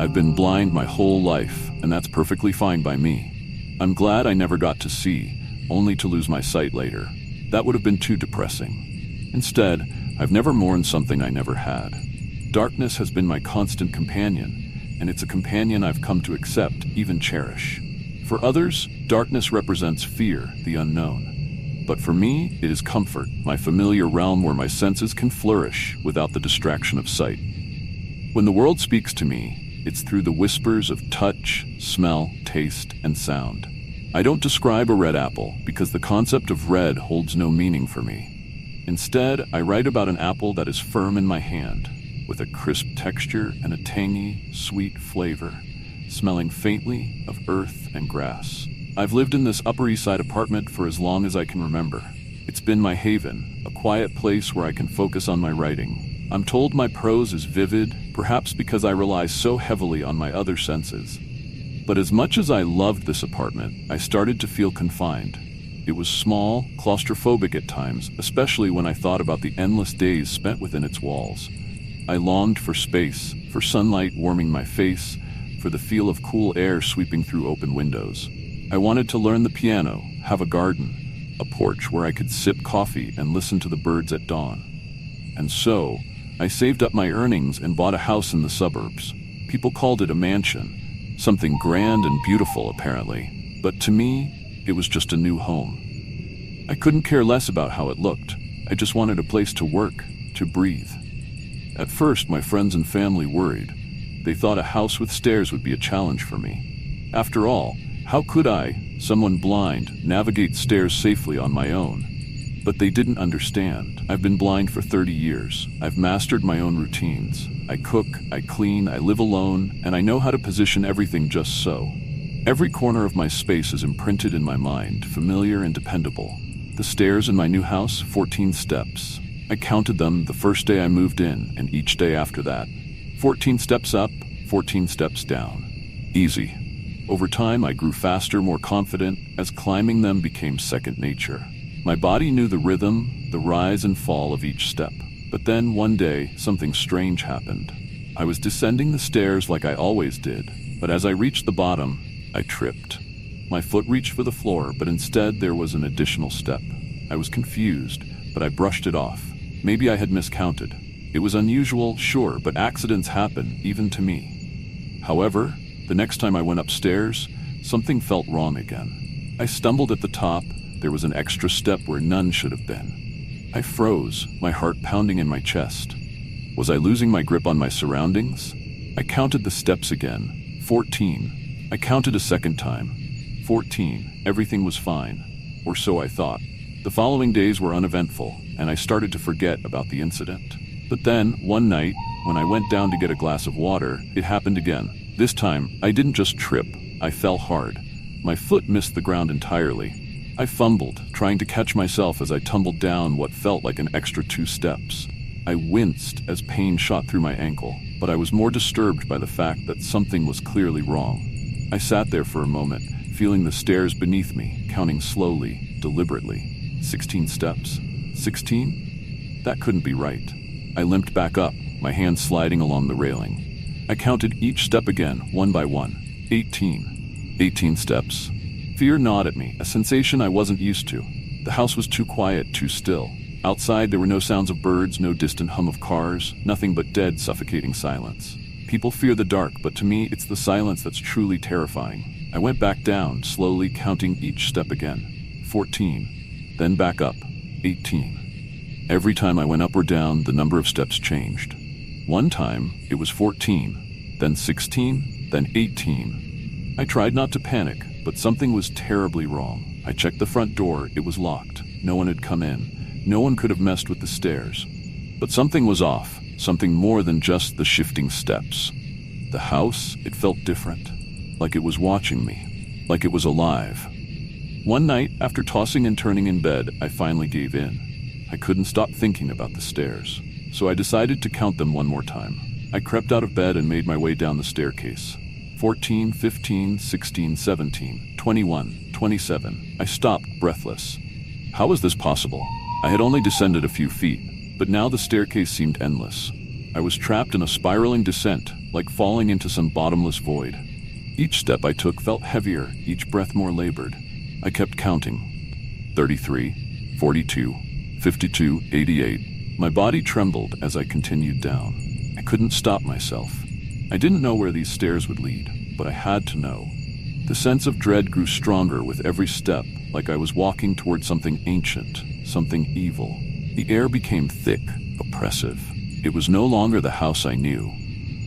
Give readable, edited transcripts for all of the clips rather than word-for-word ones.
I've been blind my whole life, and that's perfectly fine by me. I'm glad I never got to see, only to lose my sight later. That would have been too depressing. Instead, I've never mourned something I never had. Darkness has been my constant companion, and it's a companion I've come to accept, even cherish. For others, darkness represents fear, the unknown. But for me, it is comfort, my familiar realm where my senses can flourish without the distraction of sight. When the world speaks to me, it's through the whispers of touch, smell, taste, and sound. I don't describe a red apple because the concept of red holds no meaning for me. Instead, I write about an apple that is firm in my hand, with a crisp texture and a tangy, sweet flavor, smelling faintly of earth and grass. I've lived in this Upper East Side apartment for as long as I can remember. It's been my haven, a quiet place where I can focus on my writing. I'm told my prose is vivid, perhaps because I rely so heavily on my other senses. But as much as I loved this apartment, I started to feel confined. It was small, claustrophobic at times, especially when I thought about the endless days spent within its walls. I longed for space, for sunlight warming my face, for the feel of cool air sweeping through open windows. I wanted to learn the piano, have a garden, a porch where I could sip coffee and listen to the birds at dawn. And so, I saved up my earnings and bought a house in the suburbs. People called it a mansion, something grand and beautiful apparently, but to me, it was just a new home. I couldn't care less about how it looked. I just wanted a place to work, to breathe. At first, my friends and family worried. They thought a house with stairs would be a challenge for me. After all, how could I, someone blind, navigate stairs safely on my own? But they didn't understand. I've been blind for 30 years. I've mastered my own routines. I cook, I clean, I live alone, and I know how to position everything just so. Every corner of my space is imprinted in my mind, familiar and dependable. The stairs in my new house, 14 steps. I counted them the first day I moved in, and each day after that. 14 steps up, 14 steps down. Easy. Over time, I grew faster, more confident, as climbing them became second nature. My body knew the rhythm, the rise and fall of each step. But then, one day, something strange happened. I was descending the stairs like I always did, but as I reached the bottom, I tripped. My foot reached for the floor, but instead there was an additional step. I was confused, but I brushed it off. Maybe I had miscounted. It was unusual, sure, but accidents happen, even to me. However, the next time I went upstairs, something felt wrong again. I stumbled at the top. There was an extra step where none should have been. I froze, my heart pounding in my chest. Was I losing my grip on my surroundings? I counted the steps again. 14. I counted a second time. 14. Everything was fine. Or so I thought. The following days were uneventful, and I started to forget about the incident. But then, one night, when I went down to get a glass of water, it happened again. This time, I didn't just trip, I fell hard. My foot missed the ground entirely. I fumbled, trying to catch myself as I tumbled down what felt like an extra 2 steps. I winced as pain shot through my ankle, but I was more disturbed by the fact that something was clearly wrong. I sat there for a moment, feeling the stairs beneath me, counting slowly, deliberately. 16 steps. 16? That couldn't be right. I limped back up, my hand sliding along the railing. I counted each step again, one by one. 18. 18 steps. Fear gnawed at me, a sensation I wasn't used to. The house was too quiet, too still. Outside, there were no sounds of birds, no distant hum of cars, nothing but dead, suffocating silence. People fear the dark, but to me, it's the silence that's truly terrifying. I went back down, slowly counting each step again. 14. Then back up. 18. Every time I went up or down, the number of steps changed. One time, it was 14, then 16, then 18. I tried not to panic, but something was terribly wrong. I checked the front door, it was locked. No one had come in. No one could have messed with the stairs. But something was off, something more than just the shifting steps. The house, it felt different, like it was watching me, like it was alive. One night, after tossing and turning in bed, I finally gave in. I couldn't stop thinking about the stairs. So I decided to count them one more time. I crept out of bed and made my way down the staircase. 14, 15, 16, 17, 21, 27. I stopped, breathless. How was this possible? I had only descended a few feet, but now the staircase seemed endless. I was trapped in a spiraling descent, like falling into some bottomless void. Each step I took felt heavier, each breath more labored. I kept counting. 33, 42, 52, 88. My body trembled as I continued down. I couldn't stop myself. I didn't know where these stairs would lead, but I had to know. The sense of dread grew stronger with every step, like I was walking toward something ancient, something evil. The air became thick, oppressive. It was no longer the house I knew.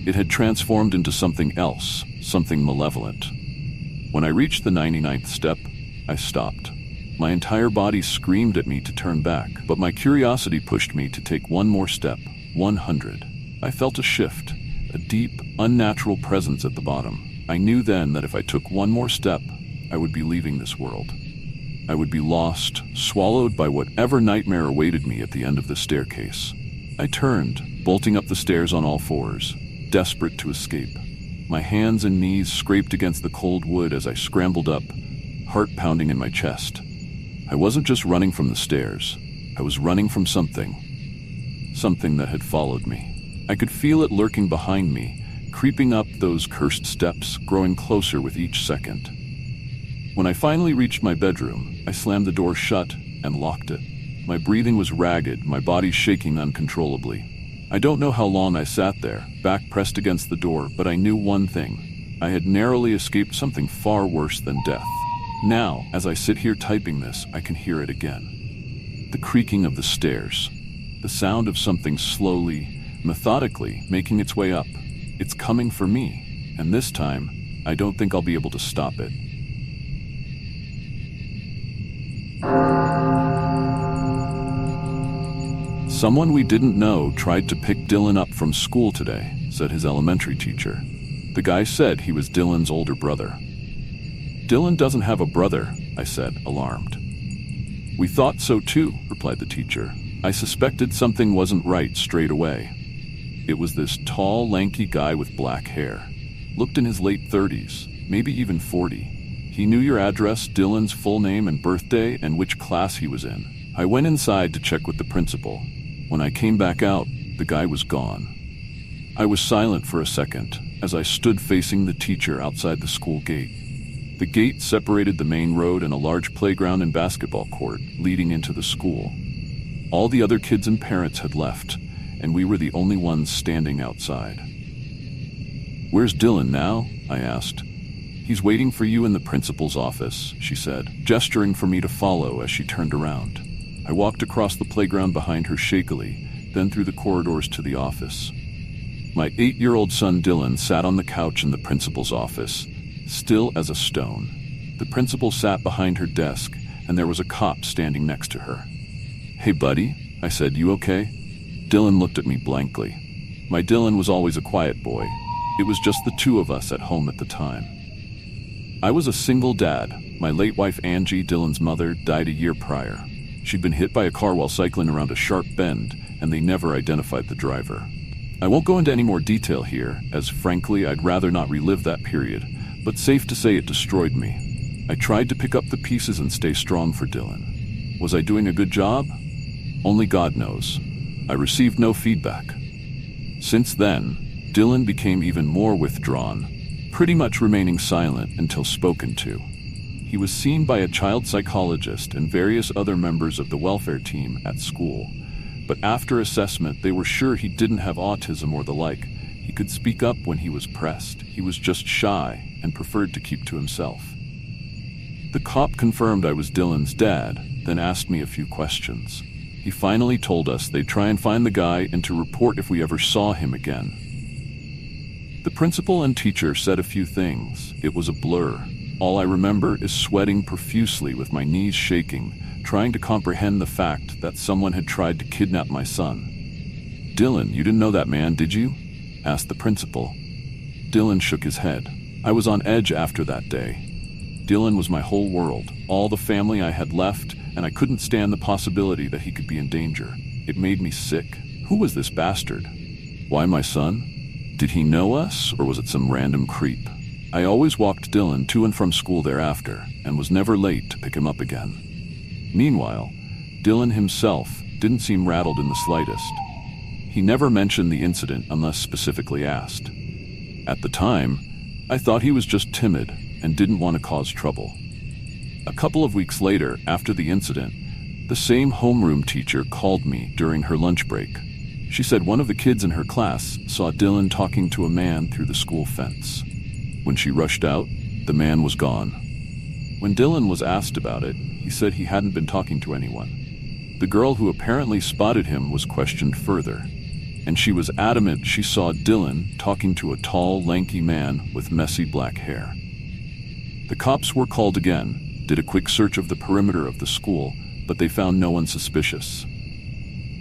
It had transformed into something else, something malevolent. When I reached the 99th step, I stopped. My entire body screamed at me to turn back, but my curiosity pushed me to take one more step. 100. I felt a shift, a deep, unnatural presence at the bottom. I knew then that if I took one more step, I would be leaving this world. I would be lost, swallowed by whatever nightmare awaited me at the end of the staircase. I turned, bolting up the stairs on all fours, desperate to escape. My hands and knees scraped against the cold wood as I scrambled up, heart pounding in my chest. I wasn't just running from the stairs. I was running from something. Something that had followed me. I could feel it lurking behind me, creeping up those cursed steps, growing closer with each second. When I finally reached my bedroom, I slammed the door shut and locked it. My breathing was ragged, my body shaking uncontrollably. I don't know how long I sat there, back pressed against the door, but I knew one thing. I had narrowly escaped something far worse than death. Now, as I sit here typing this, I can hear it again. The creaking of the stairs. The sound of something slowly, methodically making its way up. It's coming for me, and this time, I don't think I'll be able to stop it. Someone we didn't know tried to pick Dylan up from school today, said his elementary teacher. The guy said he was Dylan's older brother. Dylan doesn't have a brother, I said, alarmed. We thought so too, replied the teacher. I suspected something wasn't right straight away. It was this tall, lanky guy with black hair. Looked in his late 30s, maybe even 40. He knew your address, Dylan's full name and birthday, and which class he was in. I went inside to check with the principal. When I came back out, the guy was gone. I was silent for a second as I stood facing the teacher outside the school gate. The gate separated the main road and a large playground and basketball court leading into the school. All the other kids and parents had left, and we were the only ones standing outside. Where's Dylan now? I asked. He's waiting for you in the principal's office, she said, gesturing for me to follow as she turned around. I walked across the playground behind her shakily, then through the corridors to the office. My 8-year-old son Dylan sat on the couch in the principal's office, still as a stone. The principal sat behind her desk, and there was a cop standing next to her. Hey buddy, I said, you okay? Dylan looked at me blankly. My Dylan was always a quiet boy. It was just the two of us at home at the time. I was a single dad. My late wife Angie, Dylan's mother, died a year prior. She'd been hit by a car while cycling around a sharp bend, and they never identified the driver. I won't go into any more detail here, as frankly I'd rather not relive that period, but safe to say it destroyed me. I tried to pick up the pieces and stay strong for Dylan. Was I doing a good job? Only God knows. I received no feedback. Since then, Dylan became even more withdrawn, pretty much remaining silent until spoken to. He was seen by a child psychologist and various other members of the welfare team at school, but after assessment they were sure he didn't have autism or the like. He could speak up when he was pressed. He was just shy and preferred to keep to himself. The cop confirmed I was Dylan's dad, then asked me a few questions. He finally told us they'd try and find the guy and to report if we ever saw him again. The principal and teacher said a few things. It was a blur. All I remember is sweating profusely with my knees shaking, trying to comprehend the fact that someone had tried to kidnap my son. Dylan, you didn't know that man, did you? Asked the principal. Dylan shook his head. I was on edge after that day. Dylan was my whole world, all the family I had left, and I couldn't stand the possibility that he could be in danger. It made me sick. Who was this bastard? Why my son? Did he know us, or was it some random creep? I always walked Dylan to and from school thereafter, and was never late to pick him up again. Meanwhile, Dylan himself didn't seem rattled in the slightest. He never mentioned the incident unless specifically asked. At the time, I thought he was just timid and didn't want to cause trouble. A couple of weeks later, after the incident, the same homeroom teacher called me during her lunch break. She said one of the kids in her class saw Dylan talking to a man through the school fence. When she rushed out, the man was gone. When Dylan was asked about it, he said he hadn't been talking to anyone. The girl who apparently spotted him was questioned further, and she was adamant she saw Dylan talking to a tall, lanky man with messy black hair. The cops were called again, did a quick search of the perimeter of the school, but they found no one suspicious.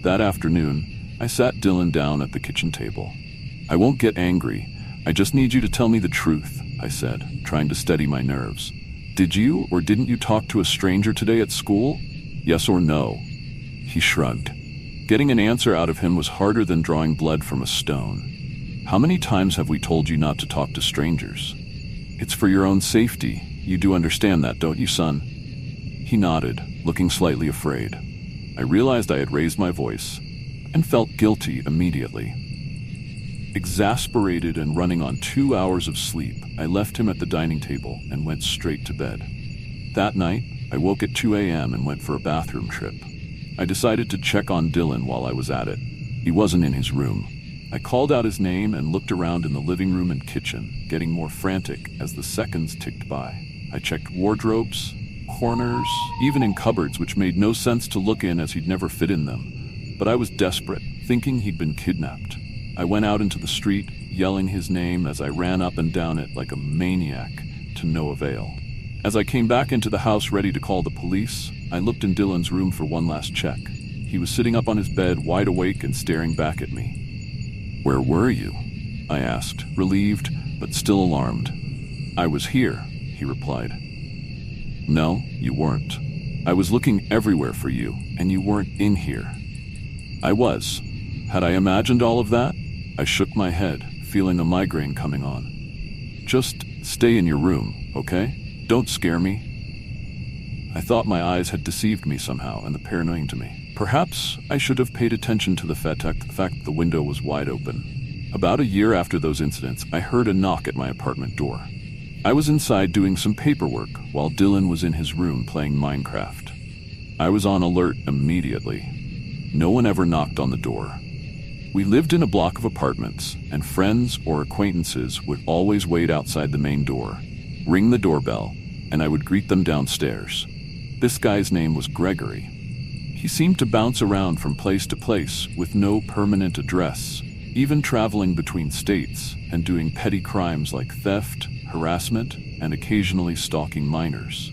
That afternoon, I sat Dylan down at the kitchen table. "I won't get angry. I just need you to tell me the truth," I said, trying to steady my nerves. "Did you or didn't you talk to a stranger today at school? Yes or no?" He shrugged. Getting an answer out of him was harder than drawing blood from a stone. "How many times have we told you not to talk to strangers? It's for your own safety. You do understand that, don't you, son?" He nodded, looking slightly afraid. I realized I had raised my voice and felt guilty immediately. Exasperated and running on 2 hours of sleep, I left him at the dining table and went straight to bed. That night, I woke at 2 a.m. and went for a bathroom trip. I decided to check on Dylan while I was at it. He wasn't in his room. I called out his name and looked around in the living room and kitchen, getting more frantic as the seconds ticked by. I checked wardrobes, corners, even in cupboards, which made no sense to look in as he'd never fit in them. But I was desperate, thinking he'd been kidnapped. I went out into the street, yelling his name as I ran up and down it like a maniac, to no avail. As I came back into the house ready to call the police, I looked in Dylan's room for one last check. He was sitting up on his bed, wide awake and staring back at me. "Where were you?" I asked, relieved, but still alarmed. "I was here," he replied. "No, you weren't. I was looking everywhere for you, and you weren't in here." I was. Had I imagined all of that? I shook my head, feeling a migraine coming on. "Just stay in your room, okay? Don't scare me." I thought my eyes had deceived me somehow, and the paranoia to me. Perhaps I should have paid attention to the fact that the window was wide open. About a year after those incidents, I heard a knock at my apartment door. I was inside doing some paperwork while Dylan was in his room playing Minecraft. I was on alert immediately. No one ever knocked on the door. We lived in a block of apartments, and friends or acquaintances would always wait outside the main door, ring the doorbell, and I would greet them downstairs. This guy's name was Gregory. He seemed to bounce around from place to place with no permanent address, even traveling between states and doing petty crimes like theft, harassment, and occasionally stalking minors.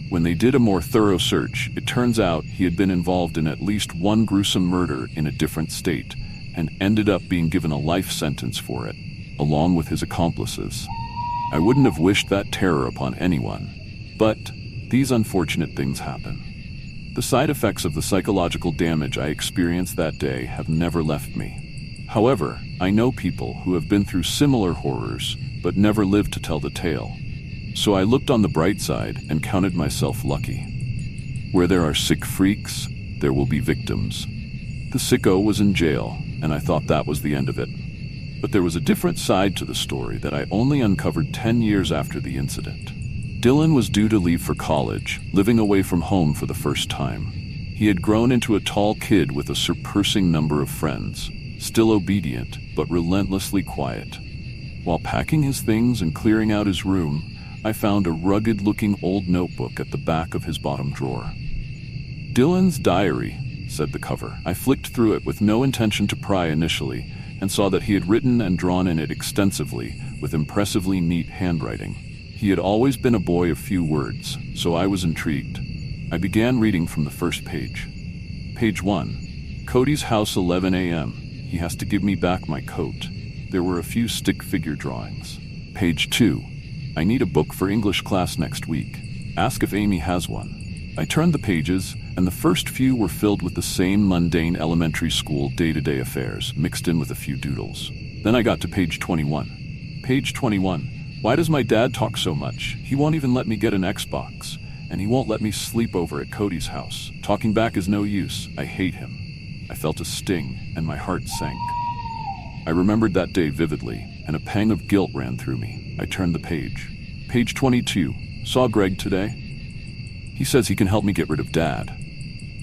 When they did a more thorough search, it turns out he had been involved in at least one gruesome murder in a different state and ended up being given a life sentence for it, along with his accomplices. I wouldn't have wished that terror upon anyone, but these unfortunate things happen. The side effects of the psychological damage I experienced that day have never left me. However, I know people who have been through similar horrors but never lived to tell the tale. So I looked on the bright side and counted myself lucky. Where there are sick freaks, there will be victims. The sicko was in jail, and I thought that was the end of it. But there was a different side to the story that I only uncovered 10 years after the incident. Dylan was due to leave for college, living away from home for the first time. He had grown into a tall kid with a surpassing number of friends, still obedient, but relentlessly quiet. While packing his things and clearing out his room, I found a rugged-looking old notebook at the back of his bottom drawer. "Dylan's diary," said the cover. I flicked through it with no intention to pry initially, and saw that he had written and drawn in it extensively, with impressively neat handwriting. He had always been a boy of few words, so I was intrigued. I began reading from the first page. Page 1. Cody's house, 11 a.m. He has to give me back my coat. There were a few stick figure drawings. Page 2. I need a book for English class next week. Ask if Amy has one. I turned the pages, and the first few were filled with the same mundane elementary school day-to-day affairs, mixed in with a few doodles. Then I got to page 21. Page 21. Why does my dad talk so much? He won't even let me get an Xbox, and he won't let me sleep over at Cody's house. Talking back is no use. I hate him. I felt a sting, and my heart sank. I remembered that day vividly. and a pang of guilt ran through me. I turned the page. Page 22. Saw Greg today. He says he can help me get rid of Dad.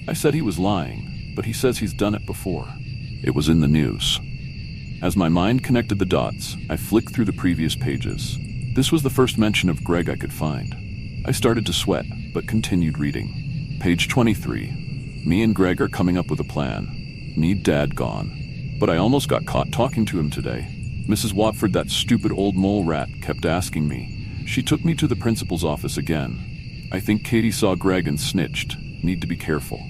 I said he was lying, but he says he's done it before. It was in the news. As my mind connected the dots, I flicked through the previous pages. This was the first mention of Greg I could find. I started to sweat, but continued reading. Page 23. Me and Greg are coming up with a plan. Need Dad gone. But I almost got caught talking to him today. Mrs. Watford, that stupid old mole rat, kept asking me. She took me to the principal's office again. I think Katie saw Greg and snitched. Need to be careful.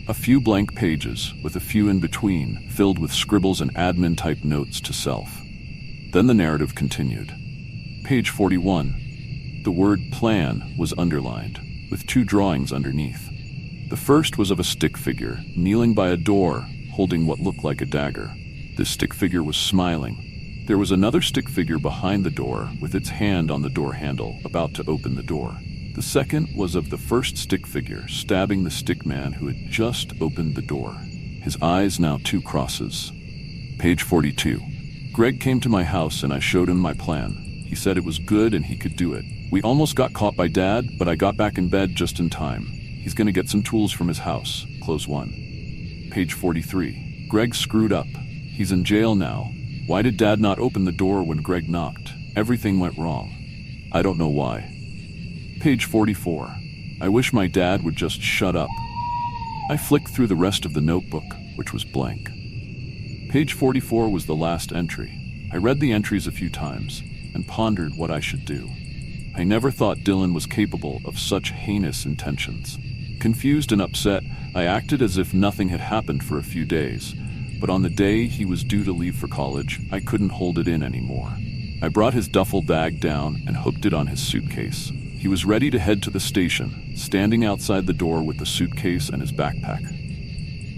A few blank pages, with a few in between, filled with scribbles and admin-type notes to self. Then the narrative continued. Page 41. The word plan was underlined, with 2 drawings underneath. The first was of a stick figure, kneeling by a door, holding what looked like a dagger. This stick figure was smiling. There was another stick figure behind the door, with its hand on the door handle, about to open the door. The second was of the first stick figure, stabbing the stick man who had just opened the door. His eyes now 2 crosses. Page 42. Greg came to my house and I showed him my plan. He said it was good and he could do it. We almost got caught by Dad, but I got back in bed just in time. He's gonna get some tools from his house. Close 1. Page 43. Greg screwed up. He's in jail now. Why did Dad not open the door when Greg knocked? Everything went wrong. I don't know why. Page 44. I wish my dad would just shut up. I flicked through the rest of the notebook, which was blank. Page 44 was the last entry. I read the entries a few times and pondered what I should do. I never thought Dylan was capable of such heinous intentions. Confused and upset, I acted as if nothing had happened for a few days, but on the day he was due to leave for college, I couldn't hold it in anymore. I brought his duffel bag down and hooked it on his suitcase. He was ready to head to the station, standing outside the door with the suitcase and his backpack.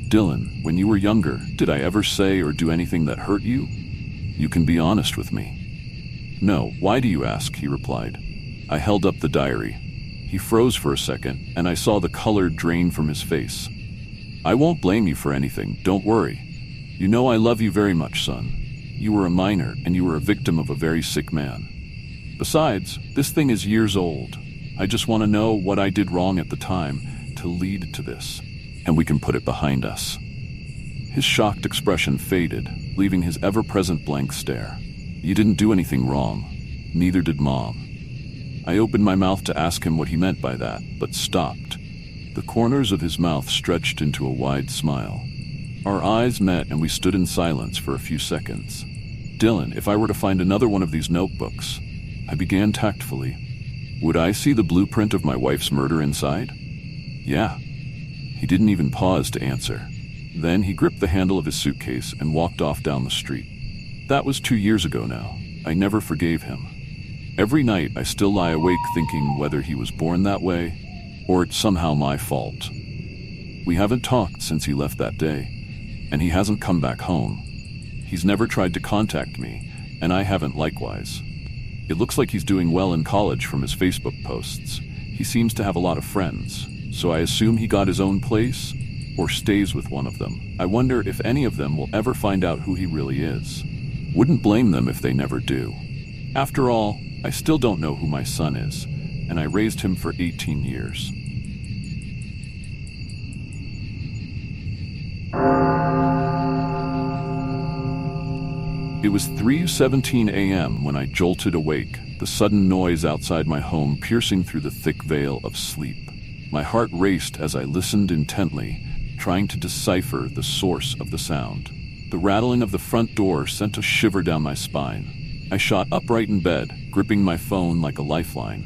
Dylan, when you were younger, did I ever say or do anything that hurt you? You can be honest with me. No, why do you ask? He replied. I held up the diary. He froze for a second, and I saw the color drain from his face. I won't blame you for anything, don't worry. You know I love you very much, son. You were a minor, and you were a victim of a very sick man. Besides, this thing is years old. I just want to know what I did wrong at the time to lead to this, and we can put it behind us. His shocked expression faded, leaving his ever-present blank stare. You didn't do anything wrong. Neither did Mom. I opened my mouth to ask him what he meant by that, but stopped. The corners of his mouth stretched into a wide smile. Our eyes met and we stood in silence for a few seconds. Dylan, if I were to find another one of these notebooks, I began tactfully, would I see the blueprint of my wife's murder inside? Yeah. He didn't even pause to answer. Then he gripped the handle of his suitcase and walked off down the street. That was 2 years ago now. I never forgave him. Every night I still lie awake thinking whether he was born that way or it's somehow my fault. We haven't talked since he left that day, and he hasn't come back home. He's never tried to contact me, and I haven't likewise. It looks like he's doing well in college from his Facebook posts. He seems to have a lot of friends, so I assume he got his own place or stays with one of them. I wonder if any of them will ever find out who he really is. Wouldn't blame them if they never do. After all, I still don't know who my son is, and I raised him for 18 years. It was 3:17 a.m. when I jolted awake, the sudden noise outside my home piercing through the thick veil of sleep. My heart raced as I listened intently, trying to decipher the source of the sound. The rattling of the front door sent a shiver down my spine. I shot upright in bed, gripping my phone like a lifeline.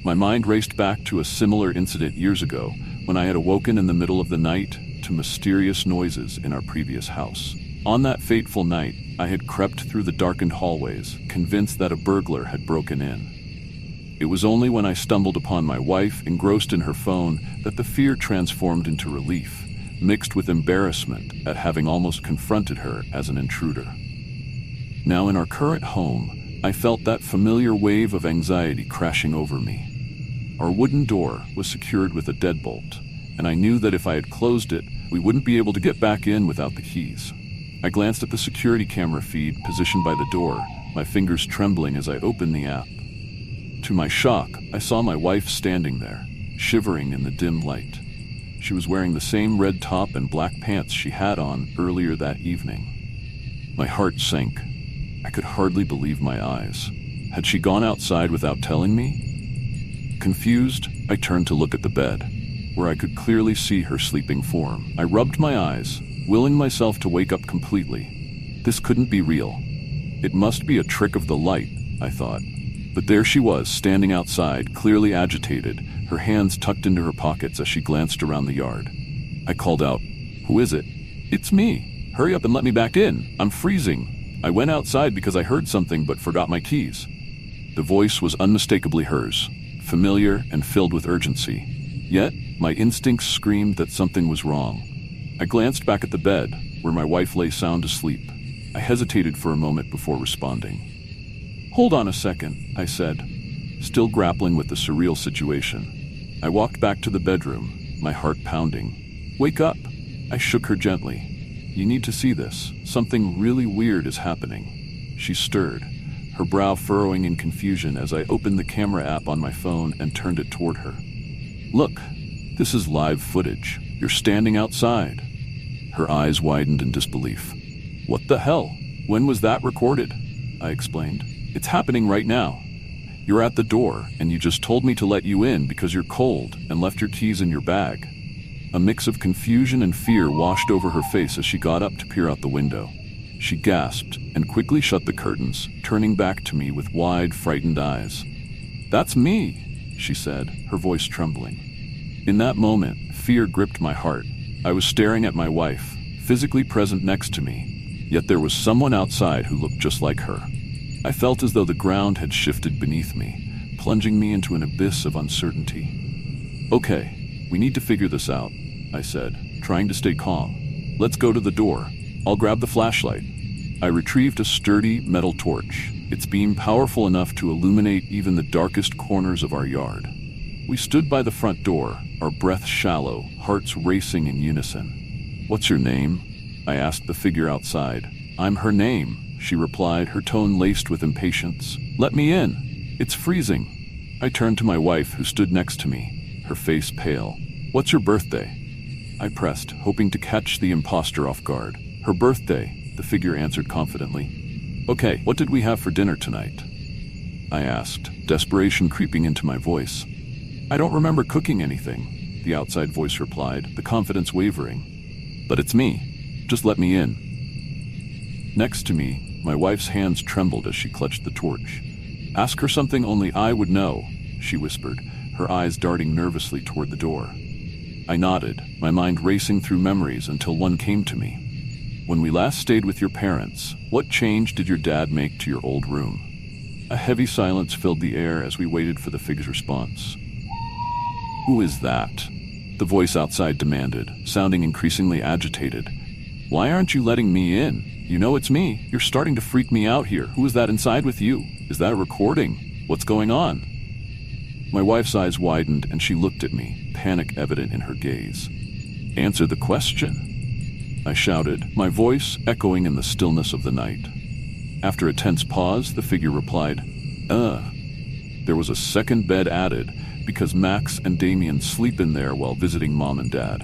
My mind raced back to a similar incident years ago, when I had awoken in the middle of the night to mysterious noises in our previous house. On that fateful night, I had crept through the darkened hallways, convinced that a burglar had broken in. It was only when I stumbled upon my wife, engrossed in her phone, that the fear transformed into relief, mixed with embarrassment at having almost confronted her as an intruder. Now in our current home, I felt that familiar wave of anxiety crashing over me. Our wooden door was secured with a deadbolt, and I knew that if I had closed it, we wouldn't be able to get back in without the keys. I glanced at the security camera feed positioned by the door, my fingers trembling as I opened the app. To my shock, I saw my wife standing there, shivering in the dim light. She was wearing the same red top and black pants she had on earlier that evening. My heart sank. I could hardly believe my eyes. Had she gone outside without telling me? Confused, I turned to look at the bed, where I could clearly see her sleeping form. I rubbed my eyes, willing myself to wake up completely. This couldn't be real. It must be a trick of the light, I thought. But there she was, standing outside, clearly agitated, her hands tucked into her pockets as she glanced around the yard. I called out, "Who is it?" "It's me. Hurry up and let me back in. I'm freezing. I went outside because I heard something but forgot my keys." The voice was unmistakably hers, familiar and filled with urgency. Yet, my instincts screamed that something was wrong. I glanced back at the bed, where my wife lay sound asleep. I hesitated for a moment before responding. "Hold on a second," I said, still grappling with the surreal situation. I walked back to the bedroom, my heart pounding. "Wake up!" I shook her gently. "You need to see this. Something really weird is happening." She stirred, her brow furrowing in confusion as I opened the camera app on my phone and turned it toward her. "Look, this is live footage. You're standing outside." Her eyes widened in disbelief. "What the hell? When was that recorded?" I explained. "It's happening right now. You're at the door, and you just told me to let you in because you're cold and left your keys in your bag." A mix of confusion and fear washed over her face as she got up to peer out the window. She gasped and quickly shut the curtains, turning back to me with wide, frightened eyes. "That's me," she said, her voice trembling. In that moment, fear gripped my heart. I was staring at my wife, physically present next to me, yet there was someone outside who looked just like her. I felt as though the ground had shifted beneath me, plunging me into an abyss of uncertainty. "Okay, we need to figure this out," I said, trying to stay calm. "Let's go to the door. I'll grab the flashlight." I retrieved a sturdy metal torch, its beam powerful enough to illuminate even the darkest corners of our yard. We stood by the front door, our breaths shallow, hearts racing in unison. "What's your name?" I asked the figure outside. "I'm her name," she replied, her tone laced with impatience. "Let me in. It's freezing." I turned to my wife, who stood next to me, her face pale. "What's your birthday?" I pressed, hoping to catch the imposter off guard. "Her birthday," the figure answered confidently. "Okay, what did we have for dinner tonight?" I asked, desperation creeping into my voice. "I don't remember cooking anything," the outside voice replied, the confidence wavering. "But it's me. Just let me in." Next to me, my wife's hands trembled as she clutched the torch. "Ask her something only I would know," she whispered, her eyes darting nervously toward the door. I nodded, my mind racing through memories until one came to me. "When we last stayed with your parents, what change did your dad make to your old room?" A heavy silence filled the air as we waited for the figure's response. "Who is that?" the voice outside demanded, sounding increasingly agitated. "Why aren't you letting me in? You know it's me. You're starting to freak me out here. Who is that inside with you? Is that a recording? What's going on?" My wife's eyes widened and she looked at me, panic evident in her gaze. "Answer the question," I shouted, my voice echoing in the stillness of the night. After a tense pause, the figure replied, There was a second bed added because Max and Damien sleep in there while visiting Mom and Dad."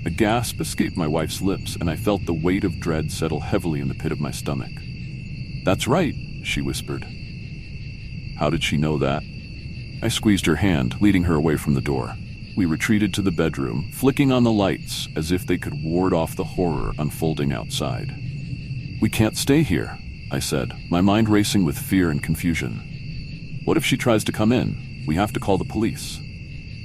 A gasp escaped my wife's lips, and I felt the weight of dread settle heavily in the pit of my stomach. "That's right," she whispered. "How did she know that?" I squeezed her hand, leading her away from the door. We retreated to the bedroom, flicking on the lights as if they could ward off the horror unfolding outside. "We can't stay here," I said, my mind racing with fear and confusion. "What if she tries to come in? We have to call the police."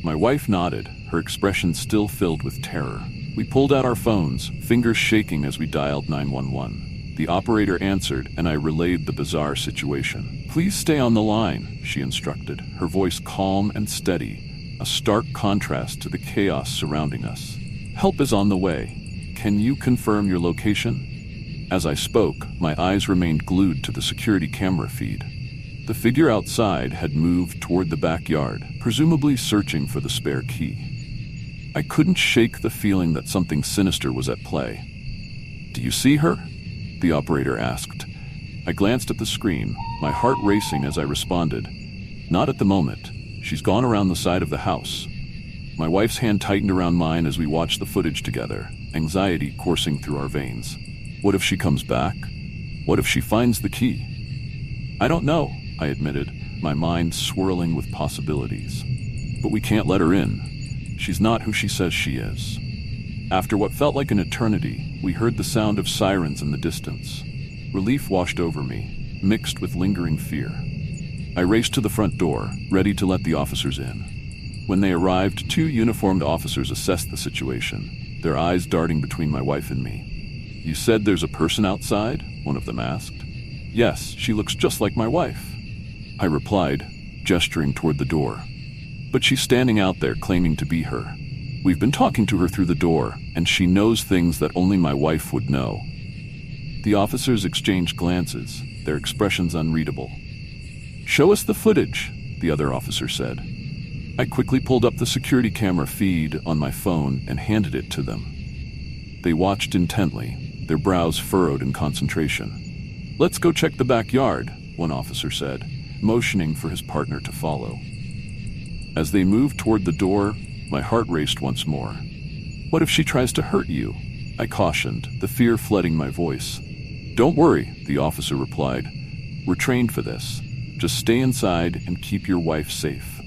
My wife nodded, her expression still filled with terror. We pulled out our phones, fingers shaking as we dialed 911. The operator answered, and I relayed the bizarre situation. "Please stay on the line," she instructed, her voice calm and steady, a stark contrast to the chaos surrounding us. "Help is on the way. Can you confirm your location?" As I spoke, my eyes remained glued to the security camera feed. The figure outside had moved toward the backyard, presumably searching for the spare key. I couldn't shake the feeling that something sinister was at play. Do you see her? The operator asked. I glanced at the screen, my heart racing as I responded. Not at the moment. She's gone around the side of the house. My wife's hand tightened around mine as we watched the footage together, anxiety coursing through our veins. What if she comes back? What if she finds the key? I don't know, I admitted, my mind swirling with possibilities. But we can't let her in. She's not who she says she is. After what felt like an eternity, we heard the sound of sirens in the distance. Relief washed over me, mixed with lingering fear. I raced to the front door, ready to let the officers in. When they arrived, 2 uniformed officers assessed the situation, their eyes darting between my wife and me. You said there's a person outside? One of them asked. Yes, she looks just like my wife, I replied, gesturing toward the door. But she's standing out there claiming to be her. We've been talking to her through the door, and she knows things that only my wife would know. The officers exchanged glances, their expressions unreadable. Show us the footage, the other officer said. I quickly pulled up the security camera feed on my phone and handed it to them. They watched intently, their brows furrowed in concentration. Let's go check the backyard, one officer said, motioning for his partner to follow. As they moved toward the door, my heart raced once more. What if she tries to hurt you? I cautioned, the fear flooding my voice. Don't worry, the officer replied. We're trained for this. Just stay inside and keep your wife safe.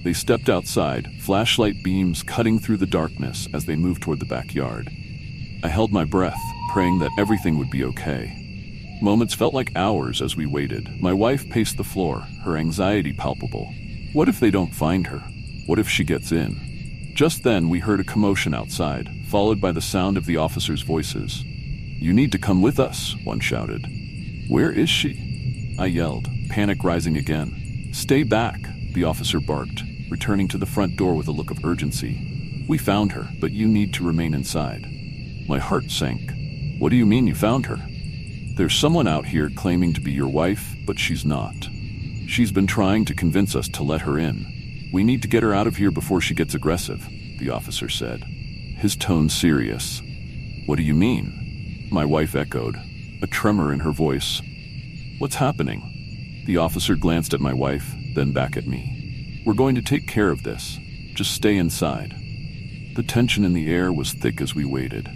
They stepped outside, flashlight beams cutting through the darkness as they moved toward the backyard. I held my breath, praying that everything would be okay. Moments felt like hours as we waited. My wife paced the floor, her anxiety palpable. What if they don't find her? What if she gets in? Just then, we heard a commotion outside, followed by the sound of the officers' voices. You need to come with us, one shouted. Where is she? I yelled, panic rising again. Stay back, the officer barked, returning to the front door with a look of urgency. We found her, but you need to remain inside. My heart sank. What do you mean you found her? There's someone out here claiming to be your wife, but she's not. She's been trying to convince us to let her in. We need to get her out of here before she gets aggressive, the officer said, his tone serious. What do you mean? My wife echoed, a tremor in her voice. What's happening? The officer glanced at my wife, then back at me. We're going to take care of this. Just stay inside. The tension in the air was thick as we waited.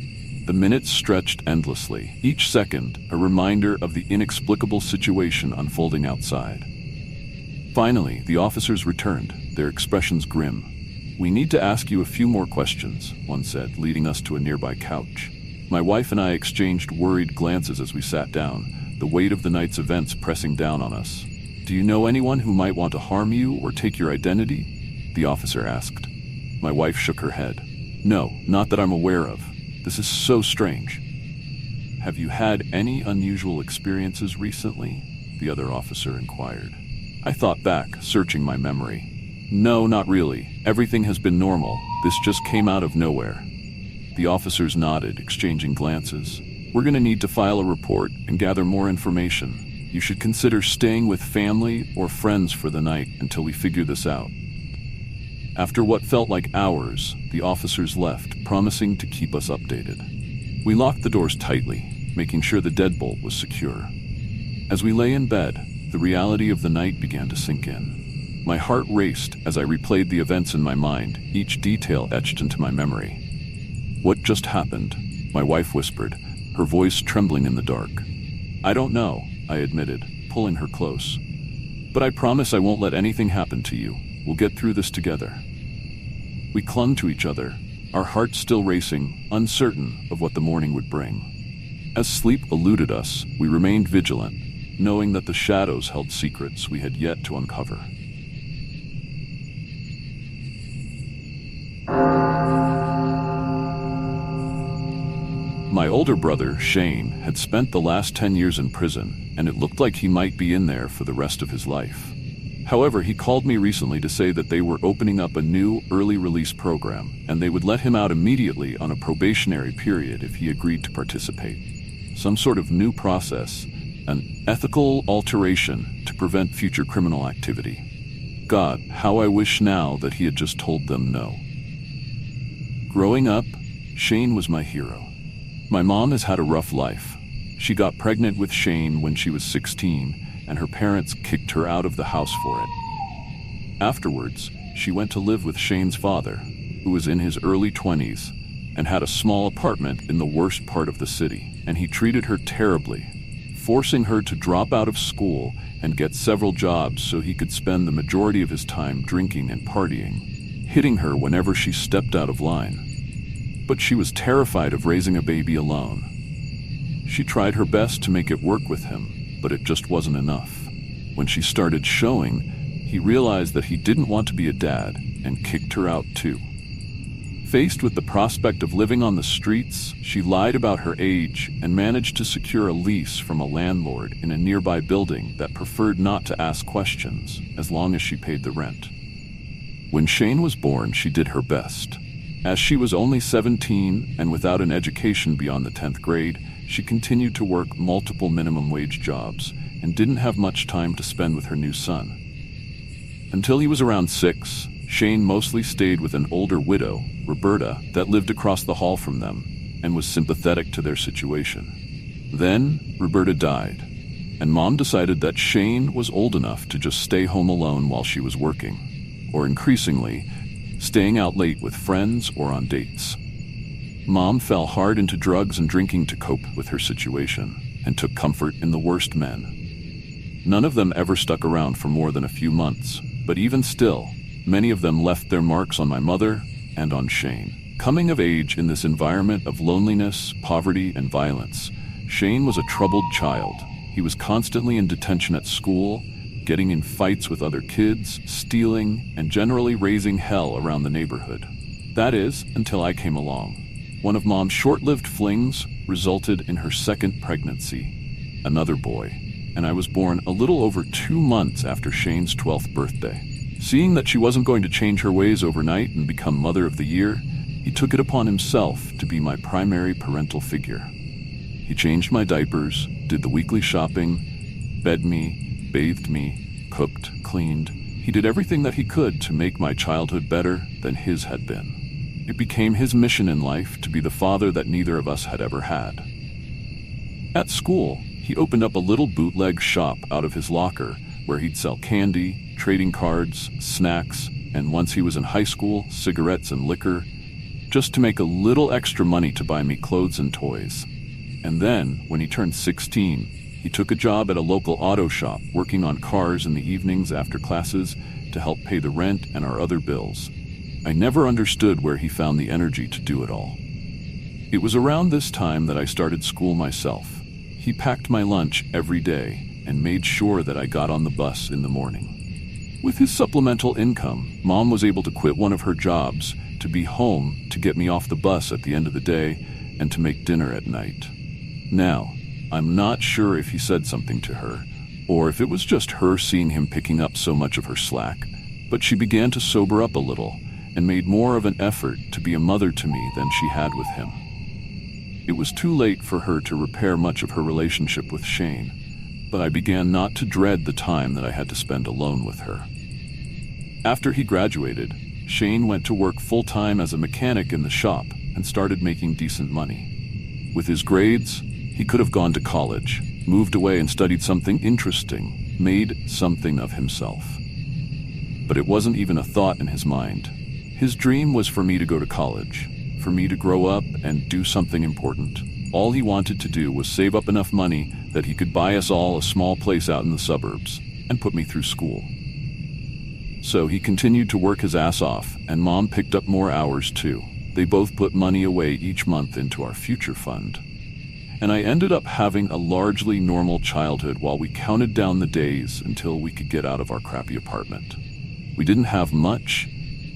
The minutes stretched endlessly, each second a reminder of the inexplicable situation unfolding outside. Finally, the officers returned, their expressions grim. We need to ask you a few more questions, one said, leading us to a nearby couch. My wife and I exchanged worried glances as we sat down, the weight of the night's events pressing down on us. Do you know anyone who might want to harm you or take your identity? The officer asked. My wife shook her head. No, not that I'm aware of. This is so strange. Have you had any unusual experiences recently? The other officer inquired. I thought back, searching my memory. No, not really. Everything has been normal. This just came out of nowhere. The officers nodded, exchanging glances. We're going to need to file a report and gather more information. You should consider staying with family or friends for the night until we figure this out. After what felt like hours, the officers left, promising to keep us updated. We locked the doors tightly, making sure the deadbolt was secure. As we lay in bed, the reality of the night began to sink in. My heart raced as I replayed the events in my mind, each detail etched into my memory. What just happened? My wife whispered, her voice trembling in the dark. I don't know, I admitted, pulling her close. But I promise I won't let anything happen to you. We'll get through this together. We clung to each other, our hearts still racing, uncertain of what the morning would bring. As sleep eluded us, we remained vigilant, knowing that the shadows held secrets we had yet to uncover. My older brother, Shane, had spent the last 10 years in prison, and it looked like he might be in there for the rest of his life. However, he called me recently to say that they were opening up a new early release program, and they would let him out immediately on a probationary period if he agreed to participate. Some sort of new process, an ethical alteration to prevent future criminal activity. God, how I wish now that he had just told them no. Growing up, Shane was my hero. My mom has had a rough life. She got pregnant with Shane when she was 16, and her parents kicked her out of the house for it. Afterwards, she went to live with Shane's father, who was in his early 20s, and had a small apartment in the worst part of the city, and he treated her terribly, forcing her to drop out of school and get several jobs so he could spend the majority of his time drinking and partying, hitting her whenever she stepped out of line. But she was terrified of raising a baby alone. She tried her best to make it work with him, but it just wasn't enough. When she started showing, he realized that he didn't want to be a dad and kicked her out too. Faced with the prospect of living on the streets, she lied about her age and managed to secure a lease from a landlord in a nearby building that preferred not to ask questions as long as she paid the rent. When Shane was born, she did her best. As she was only 17 and without an education beyond the 10th grade, she continued to work multiple minimum wage jobs and didn't have much time to spend with her new son. Until he was around 6, Shane mostly stayed with an older widow, Roberta, that lived across the hall from them and was sympathetic to their situation. Then, Roberta died, and Mom decided that Shane was old enough to just stay home alone while she was working, or increasingly, staying out late with friends or on dates. Mom fell hard into drugs and drinking to cope with her situation and took comfort in the worst men. None of them ever stuck around for more than a few months, but even still, many of them left their marks on my mother and on Shane. Coming of age in this environment of loneliness, poverty, and violence, Shane was a troubled child. He was constantly in detention at school, getting in fights with other kids, stealing, and generally raising hell around the neighborhood. That is, until I came along. One of Mom's short-lived flings resulted in her second pregnancy, another boy, and I was born a little over 2 months after Shane's 12th birthday. Seeing that she wasn't going to change her ways overnight and become Mother of the Year, he took it upon himself to be my primary parental figure. He changed my diapers, did the weekly shopping, fed me, bathed me, cooked, cleaned. He did everything that he could to make my childhood better than his had been. It became his mission in life to be the father that neither of us had ever had. At school, he opened up a little bootleg shop out of his locker where he'd sell candy, trading cards, snacks, and once he was in high school, cigarettes and liquor, just to make a little extra money to buy me clothes and toys. And then, when he turned 16, he took a job at a local auto shop, working on cars in the evenings after classes to help pay the rent and our other bills. I never understood where he found the energy to do it all. It was around this time that I started school myself. He packed my lunch every day and made sure that I got on the bus in the morning. With his supplemental income, Mom was able to quit one of her jobs to be home to get me off the bus at the end of the day and to make dinner at night. Now, I'm not sure if he said something to her, or if it was just her seeing him picking up so much of her slack, but she began to sober up a little and made more of an effort to be a mother to me than she had with him. It was too late for her to repair much of her relationship with Shane, but I began not to dread the time that I had to spend alone with her. After he graduated, Shane went to work full-time as a mechanic in the shop and started making decent money. With his grades, he could have gone to college, moved away and studied something interesting, made something of himself. But it wasn't even a thought in his mind. His dream was for me to go to college, for me to grow up and do something important. All he wanted to do was save up enough money that he could buy us all a small place out in the suburbs and put me through school. So he continued to work his ass off, and Mom picked up more hours too. They both put money away each month into our future fund. And I ended up having a largely normal childhood while we counted down the days until we could get out of our crappy apartment. We didn't have much,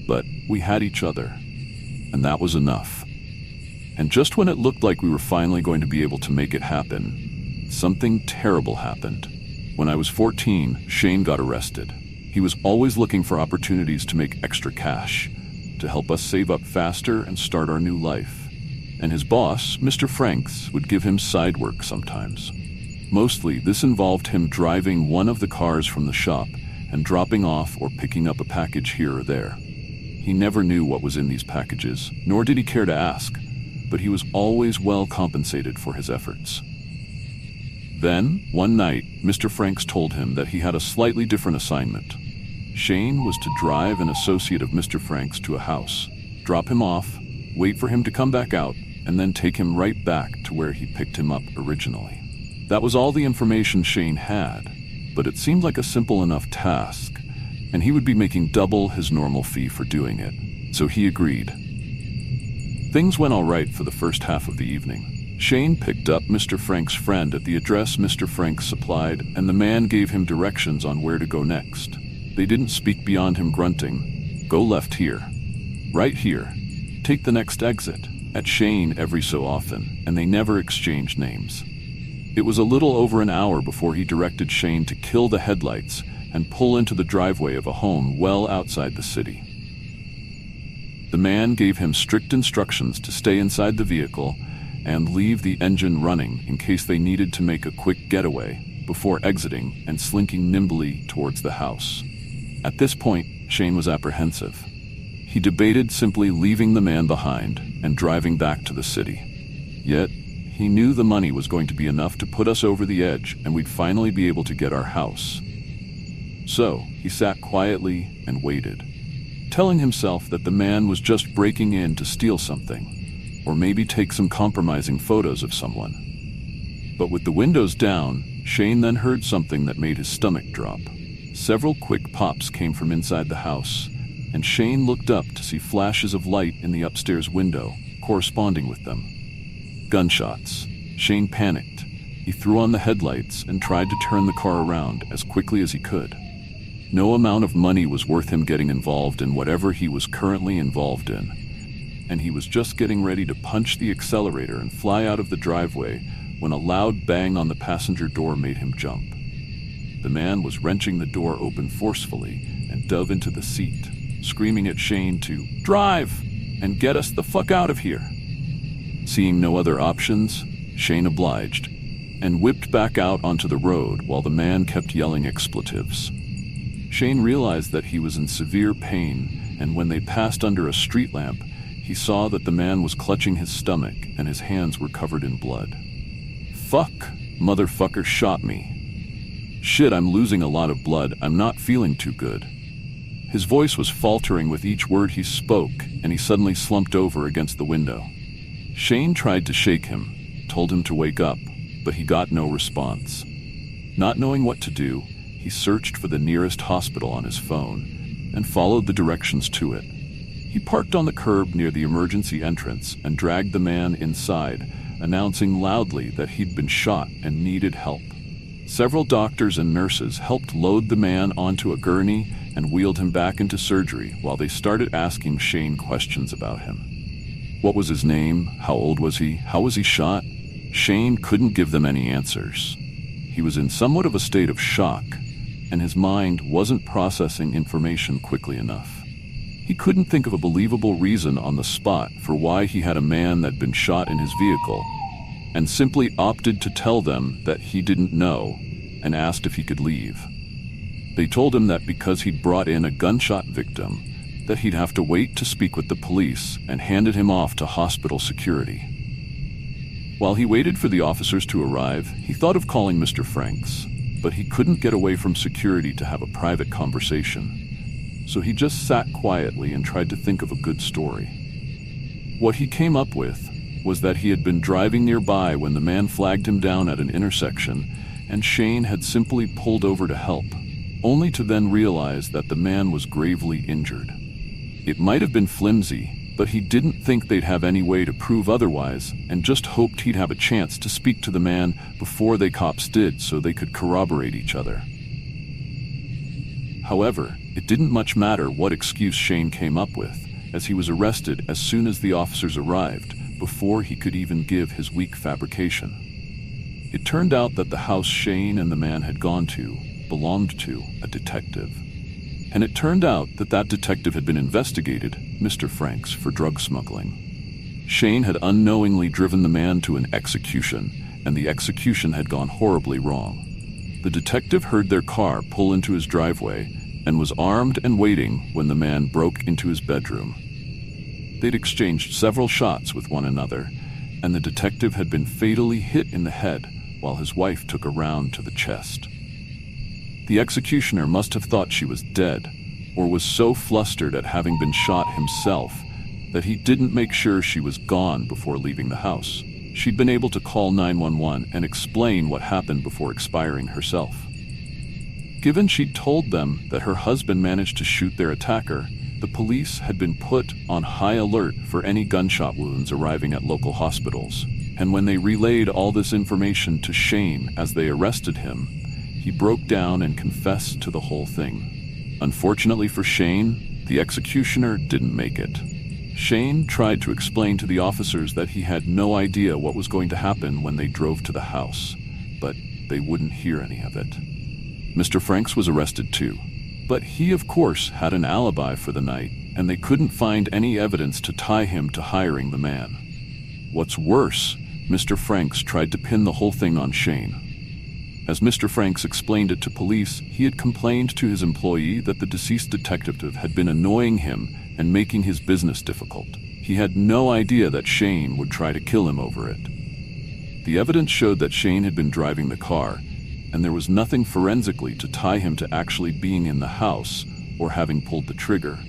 but we had each other, and that was enough. And just when it looked like we were finally going to be able to make it happen, something terrible happened. When I was 14, Shane got arrested. He was always looking for opportunities to make extra cash, to help us save up faster and start our new life. And his boss, Mr. Franks, would give him side work sometimes. Mostly, this involved him driving one of the cars from the shop and dropping off or picking up a package here or there. He never knew what was in these packages, nor did he care to ask. but he was always well compensated for his efforts. Then, one night, Mr. Franks told him that he had a slightly different assignment. Shane was to drive an associate of Mr. Franks to a house, drop him off, wait for him to come back out, and then take him right back to where he picked him up originally. That was all the information Shane had, but it seemed like a simple enough task, and he would be making double his normal fee for doing it, so he agreed. Things went all right for the first half of the evening. Shane picked up Mr. Franks' friend at the address Mr. Franks supplied, and the man gave him directions on where to go next. They didn't speak beyond him grunting, "Go left here. Right here. Take the next exit," at Shane every so often, and they never exchanged names. It was a little over an hour before he directed Shane to kill the headlights and pull into the driveway of a home well outside the city. The man gave him strict instructions to stay inside the vehicle and leave the engine running in case they needed to make a quick getaway before exiting and slinking nimbly towards the house. At this point, Shane was apprehensive. He debated simply leaving the man behind and driving back to the city. Yet, he knew the money was going to be enough to put us over the edge and we'd finally be able to get our house. So, he sat quietly and waited, telling himself that the man was just breaking in to steal something, or maybe take some compromising photos of someone. But with the windows down, Shane then heard something that made his stomach drop. Several quick pops came from inside the house, and Shane looked up to see flashes of light in the upstairs window, corresponding with them. Gunshots. Shane panicked. He threw on the headlights and tried to turn the car around as quickly as he could. No amount of money was worth him getting involved in whatever he was currently involved in, and he was just getting ready to punch the accelerator and fly out of the driveway when a loud bang on the passenger door made him jump. The man was wrenching the door open forcefully and dove into the seat, screaming at Shane to drive and get us the fuck out of here. Seeing no other options, Shane obliged and whipped back out onto the road while the man kept yelling expletives. Shane realized that he was in severe pain, and when they passed under a street lamp, he saw that the man was clutching his stomach and his hands were covered in blood. "Fuck, motherfucker shot me. Shit, I'm losing a lot of blood. I'm not feeling too good." His voice was faltering with each word he spoke, and he suddenly slumped over against the window. Shane tried to shake him, told him to wake up, but he got no response. Not knowing what to do, he searched for the nearest hospital on his phone and followed the directions to it. He parked on the curb near the emergency entrance and dragged the man inside, announcing loudly that he'd been shot and needed help. Several doctors and nurses helped load the man onto a gurney and wheeled him back into surgery while they started asking Shane questions about him. What was his name? How old was he? How was he shot? Shane couldn't give them any answers. He was in somewhat of a state of shock, and his mind wasn't processing information quickly enough. He couldn't think of a believable reason on the spot for why he had a man that'd been shot in his vehicle, and simply opted to tell them that he didn't know and asked if he could leave. They told him that because he'd brought in a gunshot victim, that he'd have to wait to speak with the police and handed him off to hospital security. While he waited for the officers to arrive, he thought of calling Mr. Franks, but he couldn't get away from security to have a private conversation. So he just sat quietly and tried to think of a good story. What he came up with was that he had been driving nearby when the man flagged him down at an intersection, and Shane had simply pulled over to help, only to then realize that the man was gravely injured. It might have been flimsy, but he didn't think they'd have any way to prove otherwise, and just hoped he'd have a chance to speak to the man before they cops did so they could corroborate each other. However, it didn't much matter what excuse Shane came up with, as he was arrested as soon as the officers arrived, before he could even give his weak fabrication. It turned out that the house Shane and the man had gone to belonged to a detective. And it turned out that that detective had been investigated, Mr. Franks, for drug smuggling. Shane had unknowingly driven the man to an execution, and the execution had gone horribly wrong. The detective heard their car pull into his driveway and was armed and waiting when the man broke into his bedroom. They'd exchanged several shots with one another, and the detective had been fatally hit in the head while his wife took a round to the chest. The executioner must have thought she was dead, or was so flustered at having been shot himself that he didn't make sure she was gone before leaving the house. She'd been able to call 911 and explain what happened before expiring herself. Given she'd told them that her husband managed to shoot their attacker, the police had been put on high alert for any gunshot wounds arriving at local hospitals. And when they relayed all this information to Shane as they arrested him, he broke down and confessed to the whole thing. Unfortunately for Shane, the executioner didn't make it. Shane tried to explain to the officers that he had no idea what was going to happen when they drove to the house, but they wouldn't hear any of it. Mr. Franks was arrested too, but he of course had an alibi for the night, and they couldn't find any evidence to tie him to hiring the man. What's worse, Mr. Franks tried to pin the whole thing on Shane. As Mr. Franks explained it to police, he had complained to his employee that the deceased detective had been annoying him and making his business difficult. He had no idea that Shane would try to kill him over it. The evidence showed that Shane had been driving the car, and there was nothing forensically to tie him to actually being in the house or having pulled the trigger,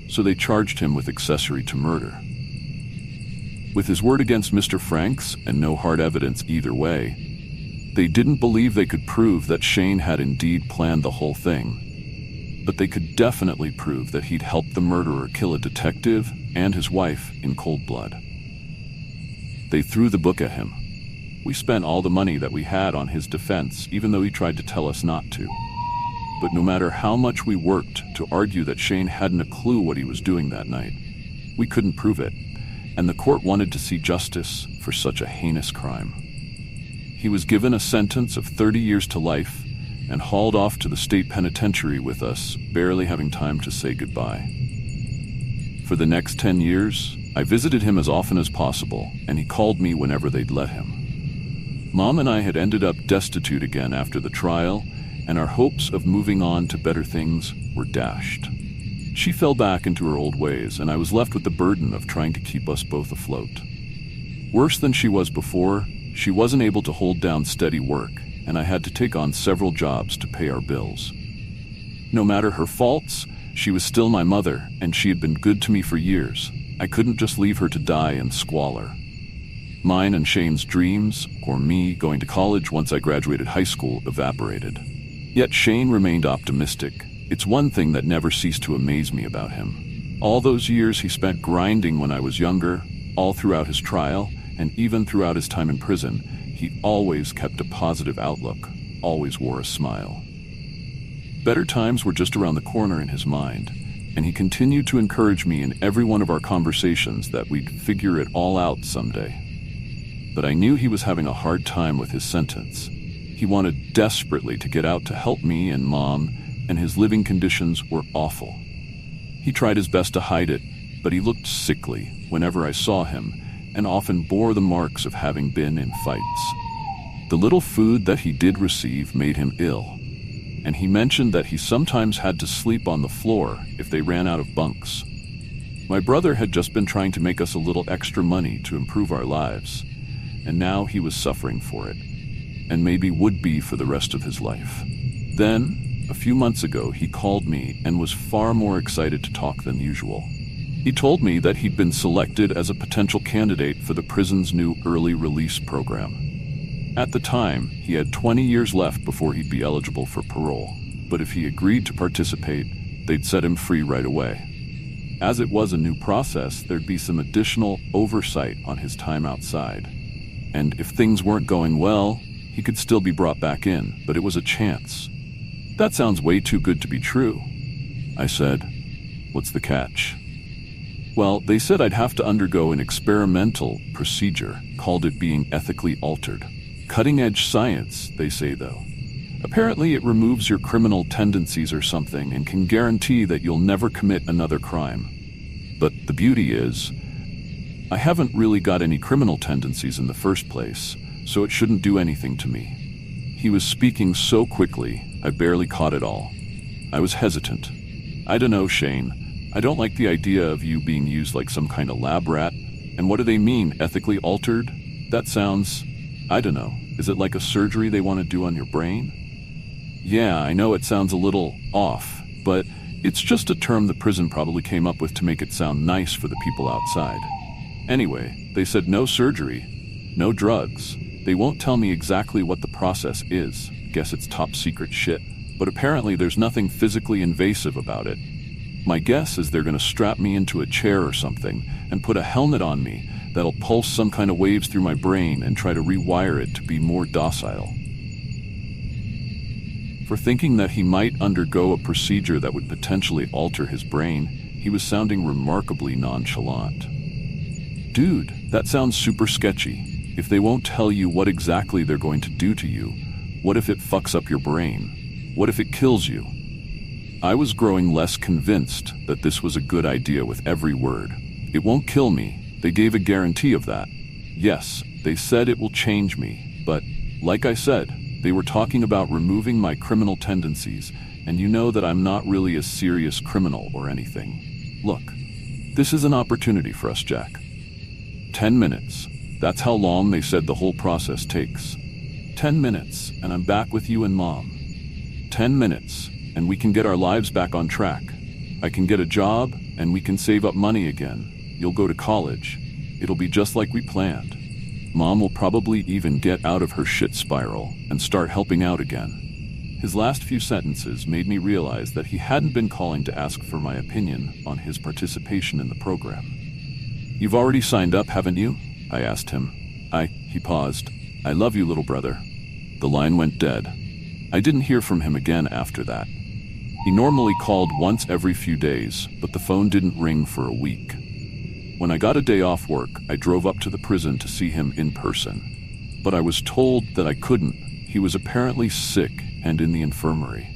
so they charged him with accessory to murder. With his word against Mr. Franks and no hard evidence either way, they didn't believe they could prove that Shane had indeed planned the whole thing, but they could definitely prove that he'd helped the murderer kill a detective and his wife in cold blood. They threw the book at him. We spent all the money that we had on his defense, even though he tried to tell us not to. But no matter how much we worked to argue that Shane hadn't a clue what he was doing that night, we couldn't prove it, and the court wanted to see justice for such a heinous crime. He was given a sentence of 30 years to life and hauled off to the state penitentiary with us, barely having time to say goodbye. For the next 10 years, I visited him as often as possible, and he called me whenever they'd let him. Mom and I had ended up destitute again after the trial, and our hopes of moving on to better things were dashed. She fell back into her old ways, and I was left with the burden of trying to keep us both afloat. Worse than she was before, she wasn't able to hold down steady work, and I had to take on several jobs to pay our bills. No matter her faults, she was still my mother, and she had been good to me for years. I couldn't just leave her to die in squalor. Mine and Shane's dreams, or me going to college once I graduated high school, evaporated. Yet Shane remained optimistic. It's one thing that never ceased to amaze me about him. All those years he spent grinding when I was younger, all throughout his trial, and even throughout his time in prison, he always kept a positive outlook, always wore a smile. Better times were just around the corner in his mind, and he continued to encourage me in every one of our conversations that we'd figure it all out someday. But I knew he was having a hard time with his sentence. He wanted desperately to get out to help me and Mom, and his living conditions were awful. He tried his best to hide it, but he looked sickly whenever I saw him, and often bore the marks of having been in fights. The little food that he did receive made him ill, and he mentioned that he sometimes had to sleep on the floor if they ran out of bunks. My brother had just been trying to make us a little extra money to improve our lives, and now he was suffering for it, and maybe would be for the rest of his life. Then, a few months ago, he called me and was far more excited to talk than usual. He told me that he'd been selected as a potential candidate for the prison's new early release program. At the time, he had 20 years left before he'd be eligible for parole, but if he agreed to participate, they'd set him free right away. As it was a new process, there'd be some additional oversight on his time outside. And if things weren't going well, he could still be brought back in, but it was a chance. That sounds way too good to be true. I said, "What's the catch?" Well, they said I'd have to undergo an experimental procedure, called it being ethically altered. Cutting-edge science, they say, though. Apparently it removes your criminal tendencies or something and can guarantee that you'll never commit another crime. But the beauty is, I haven't really got any criminal tendencies in the first place, so it shouldn't do anything to me. He was speaking so quickly, I barely caught it all. I was hesitant. "I don't know, Shane. I don't like the idea of you being used like some kind of lab rat. And what do they mean, ethically altered? That sounds, I don't know, is it like a surgery they want to do on your brain? Yeah, I know it sounds a little off, but it's just a term the prison probably came up with to make it sound nice for the people outside. Anyway, they said no surgery, no drugs. They won't tell me exactly what the process is. Guess it's top secret shit. But apparently there's nothing physically invasive about it. My guess is they're going to strap me into a chair or something and put a helmet on me that'll pulse some kind of waves through my brain and try to rewire it to be more docile. For thinking that he might undergo a procedure that would potentially alter his brain, he was sounding remarkably nonchalant. Dude, that sounds super sketchy. If they won't tell you what exactly they're going to do to you, what if it fucks up your brain? What if it kills you? I was growing less convinced that this was a good idea with every word. It won't kill me. They gave a guarantee of that. Yes, they said it will change me, but, like I said, they were talking about removing my criminal tendencies, and you know that I'm not really a serious criminal or anything. Look, this is an opportunity for us, Jack. 10 minutes. That's how long they said the whole process takes. 10 minutes, and I'm back with you and Mom. 10 minutes, and we can get our lives back on track. I can get a job, and we can save up money again. You'll go to college. It'll be just like we planned. Mom will probably even get out of her shit spiral and start helping out again. His last few sentences made me realize that he hadn't been calling to ask for my opinion on his participation in the program. You've already signed up, haven't you? I asked him. He paused. I love you, little brother. The line went dead. I didn't hear from him again after that. He normally called once every few days, but the phone didn't ring for a week. When I got a day off work, I drove up to the prison to see him in person. But I was told that I couldn't. He was apparently sick and in the infirmary.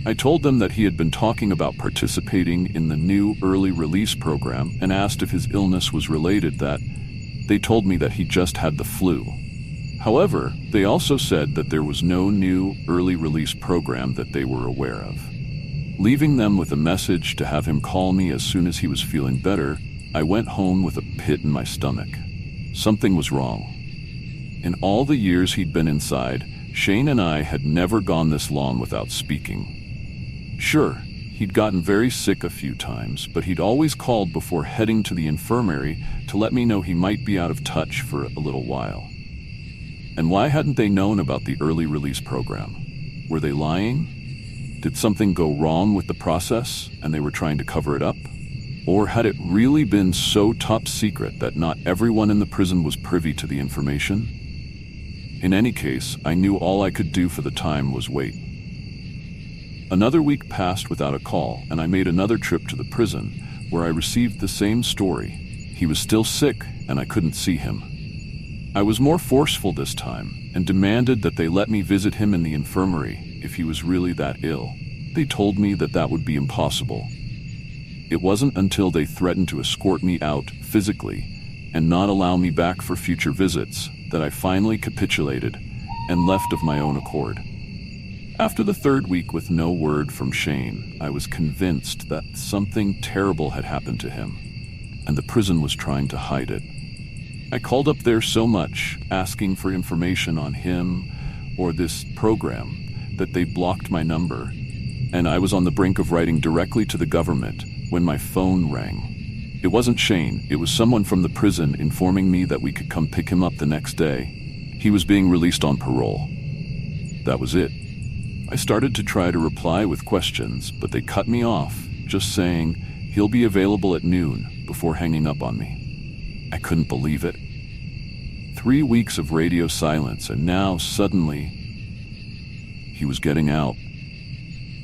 I told them that he had been talking about participating in the new early release program and asked if his illness was related. They told me that he just had the flu. However, they also said that there was no new early release program that they were aware of. Leaving them with a message to have him call me as soon as he was feeling better, I went home with a pit in my stomach. Something was wrong. In all the years he'd been inside, Shane and I had never gone this long without speaking. Sure, he'd gotten very sick a few times, but he'd always called before heading to the infirmary to let me know he might be out of touch for a little while. And why hadn't they known about the early release program? Were they lying? Did something go wrong with the process and they were trying to cover it up? Or had it really been so top secret that not everyone in the prison was privy to the information? In any case, I knew all I could do for the time was wait. Another week passed without a call, and I made another trip to the prison, where I received the same story. He was still sick, and I couldn't see him. I was more forceful this time, and demanded that they let me visit him in the infirmary if he was really that ill. They told me that that would be impossible. It wasn't until they threatened to escort me out physically and not allow me back for future visits that I finally capitulated and left of my own accord. After the third week with no word from Shane, I was convinced that something terrible had happened to him, and the prison was trying to hide it. I called up there so much, asking for information on him or this program, that they blocked my number, and I was on the brink of writing directly to the government when my phone rang. It wasn't Shane, it was someone from the prison informing me that we could come pick him up the next day. He was being released on parole. That was it. I started to try to reply with questions, but they cut me off, just saying, "He'll be available at noon," before hanging up on me. I couldn't believe it. 3 weeks of radio silence, and now, suddenly, he was getting out.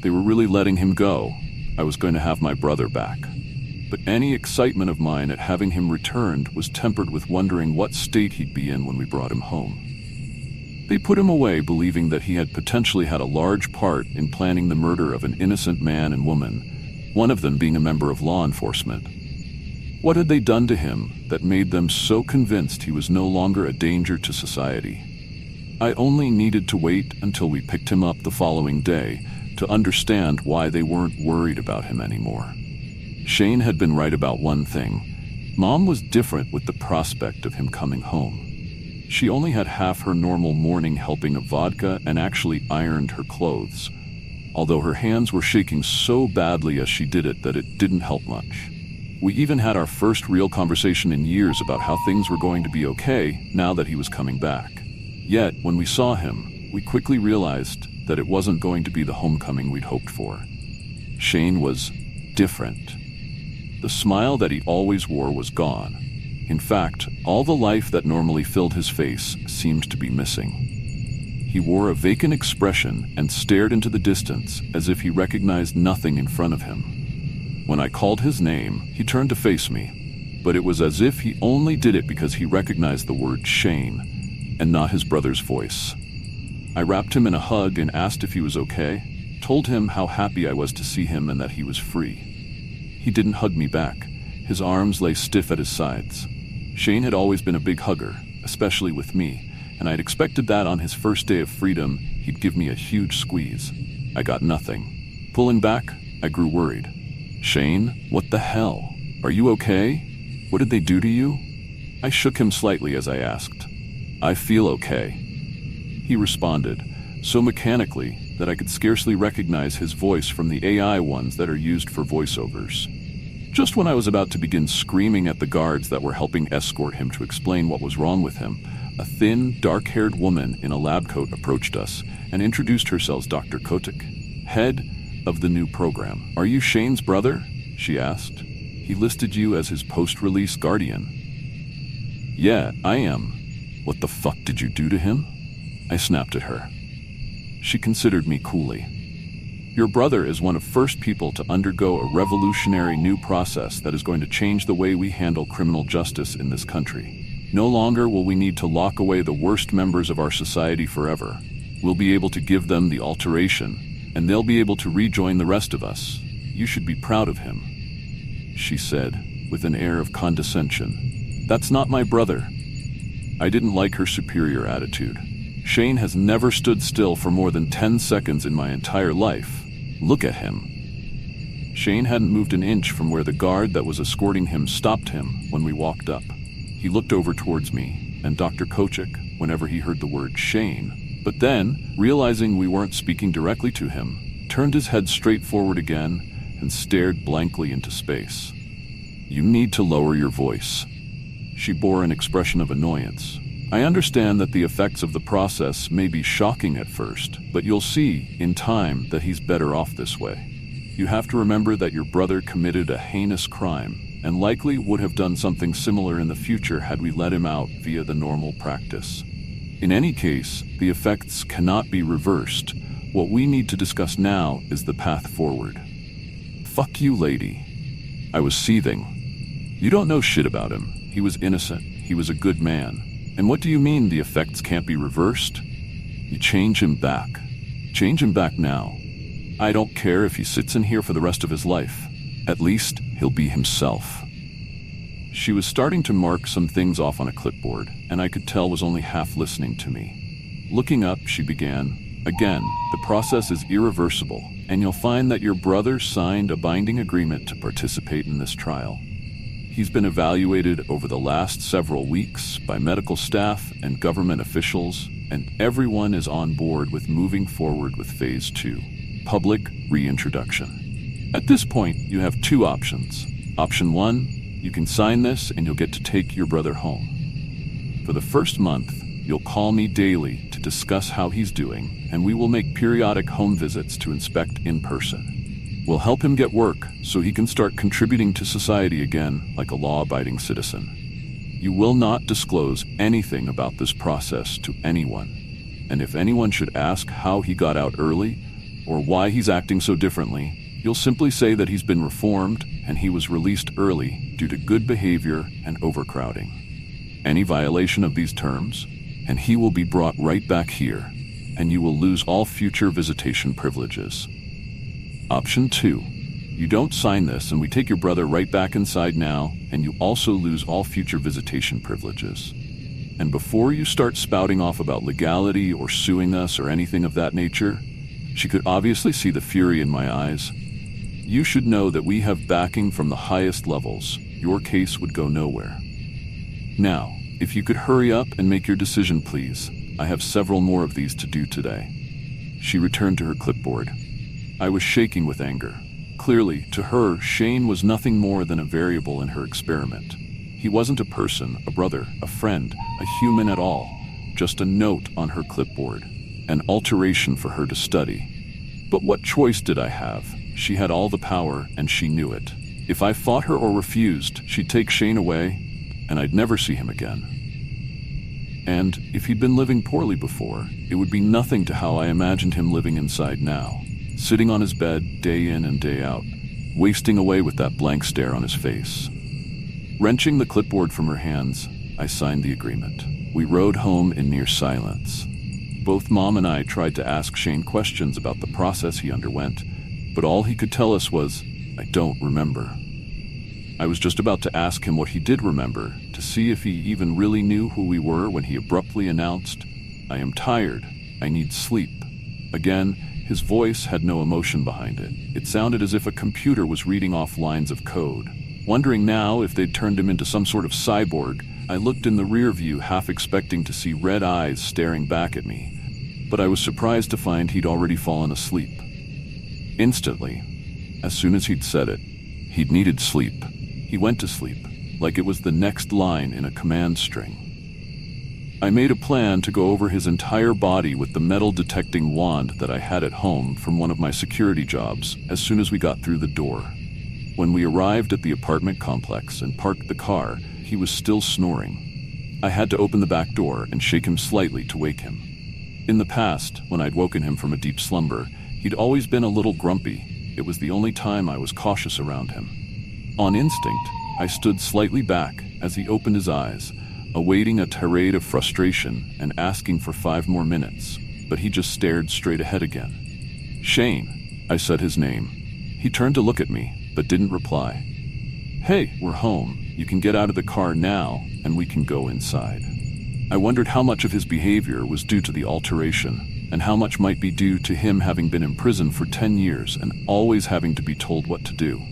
They were really letting him go. I was going to have my brother back. But any excitement of mine at having him returned was tempered with wondering what state he'd be in when we brought him home. They put him away, believing that he had potentially had a large part in planning the murder of an innocent man and woman, one of them being a member of law enforcement. What had they done to him that made them so convinced he was no longer a danger to society? I only needed to wait until we picked him up the following day to understand why they weren't worried about him anymore. Shane had been right about one thing. Mom was different with the prospect of him coming home. She only had half her normal morning helping of vodka and actually ironed her clothes, although her hands were shaking so badly as she did it that it didn't help much. We even had our first real conversation in years about how things were going to be okay now that he was coming back. Yet, when we saw him, we quickly realized that it wasn't going to be the homecoming we'd hoped for. Shane was different. The smile that he always wore was gone. In fact, all the life that normally filled his face seemed to be missing. He wore a vacant expression and stared into the distance as if he recognized nothing in front of him. When I called his name, he turned to face me, but it was as if he only did it because he recognized the word Shane and not his brother's voice. I wrapped him in a hug and asked if he was okay, told him how happy I was to see him and that he was free. He didn't hug me back. His arms lay stiff at his sides. Shane had always been a big hugger, especially with me, and I'd expected that on his first day of freedom, he'd give me a huge squeeze. I got nothing. Pulling back, I grew worried. Shane, what the hell? Are you okay? What did they do to you? I shook him slightly as I asked. I feel okay. He responded, so mechanically that I could scarcely recognize his voice from the AI ones that are used for voiceovers. Just when I was about to begin screaming at the guards that were helping escort him to explain what was wrong with him, a thin, dark-haired woman in a lab coat approached us and introduced herself as Dr. Kotick, head of the new program. Are you Shane's brother? She asked. He listed you as his post-release guardian. Yeah, I am. What the fuck did you do to him? I snapped at her. She considered me coolly. Your brother is one of the first people to undergo a revolutionary new process that is going to change the way we handle criminal justice in this country. No longer will we need to lock away the worst members of our society forever. We'll be able to give them the alteration, and they'll be able to rejoin the rest of us. You should be proud of him, she said, with an air of condescension. That's not my brother. I didn't like her superior attitude. Shane has never stood still for more than 10 seconds in my entire life. Look at him. Shane hadn't moved an inch from where the guard that was escorting him stopped him when we walked up. He looked over towards me and Dr. Kotick whenever he heard the word Shane, but then, realizing we weren't speaking directly to him, turned his head straight forward again and stared blankly into space. You need to lower your voice. She bore an expression of annoyance. I understand that the effects of the process may be shocking at first, but you'll see, in time, that he's better off this way. You have to remember that your brother committed a heinous crime, and likely would have done something similar in the future had we let him out via the normal practice. In any case, the effects cannot be reversed. What we need to discuss now is the path forward. Fuck you, lady. I was seething. You don't know shit about him. He was innocent. He was a good man. And what do you mean the effects can't be reversed? You change him back. Change him back now. I don't care if he sits in here for the rest of his life. At least he'll be himself. She was starting to mark some things off on a clipboard, and I could tell was only half listening to me. Looking up, she began, Again, the process is irreversible, and you'll find that your brother signed a binding agreement to participate in this trial. He's been evaluated over the last several weeks by medical staff and government officials, and everyone is on board with moving forward with Phase 2, public reintroduction. At this point, you have two options. Option 1, you can sign this and you'll get to take your brother home. For the first month, you'll call me daily to discuss how he's doing, and we will make periodic home visits to inspect in person. We'll help him get work so he can start contributing to society again like a law-abiding citizen. You will not disclose anything about this process to anyone. And if anyone should ask how he got out early or why he's acting so differently, you'll simply say that he's been reformed and he was released early due to good behavior and overcrowding. Any violation of these terms, and he will be brought right back here, and you will lose all future visitation privileges. Option 2. You don't sign this and we take your brother right back inside now, and you also lose all future visitation privileges. And before you start spouting off about legality or suing us or anything of that nature, she could obviously see the fury in my eyes. You should know that we have backing from the highest levels, your case would go nowhere. Now, if you could hurry up and make your decision, please. I have several more of these to do today." She returned to her clipboard. I was shaking with anger. Clearly, to her, Shane was nothing more than a variable in her experiment. He wasn't a person, a brother, a friend, a human at all. Just a note on her clipboard, an alteration for her to study. But what choice did I have? She had all the power, and she knew it. If I fought her or refused, she'd take Shane away, and I'd never see him again. And if he'd been living poorly before, it would be nothing to how I imagined him living inside now, sitting on his bed day in and day out, wasting away with that blank stare on his face. Wrenching the clipboard from her hands, I signed the agreement. We rode home in near silence. Both Mom and I tried to ask Shane questions about the process he underwent, but all he could tell us was, "I don't remember." I was just about to ask him what he did remember, to see if he even really knew who we were when he abruptly announced, "I am tired. I need sleep." Again, his voice had no emotion behind it. It sounded as if a computer was reading off lines of code. Wondering now if they'd turned him into some sort of cyborg, I looked in the rear view, half expecting to see red eyes staring back at me, but I was surprised to find he'd already fallen asleep. Instantly, as soon as he'd said it, he'd needed sleep. He went to sleep, like it was the next line in a command string. I made a plan to go over his entire body with the metal detecting wand that I had at home from one of my security jobs as soon as we got through the door. When we arrived at the apartment complex and parked the car, he was still snoring. I had to open the back door and shake him slightly to wake him. In the past, when I'd woken him from a deep slumber, he'd always been a little grumpy. It was the only time I was cautious around him. On instinct, I stood slightly back as he opened his eyes, awaiting a tirade of frustration and asking for 5 more minutes, but he just stared straight ahead again. "Shane," I said his name. He turned to look at me, but didn't reply. "Hey, we're home. You can get out of the car now, and we can go inside." I wondered how much of his behavior was due to the alteration, and how much might be due to him having been in prison for 10 years and always having to be told what to do.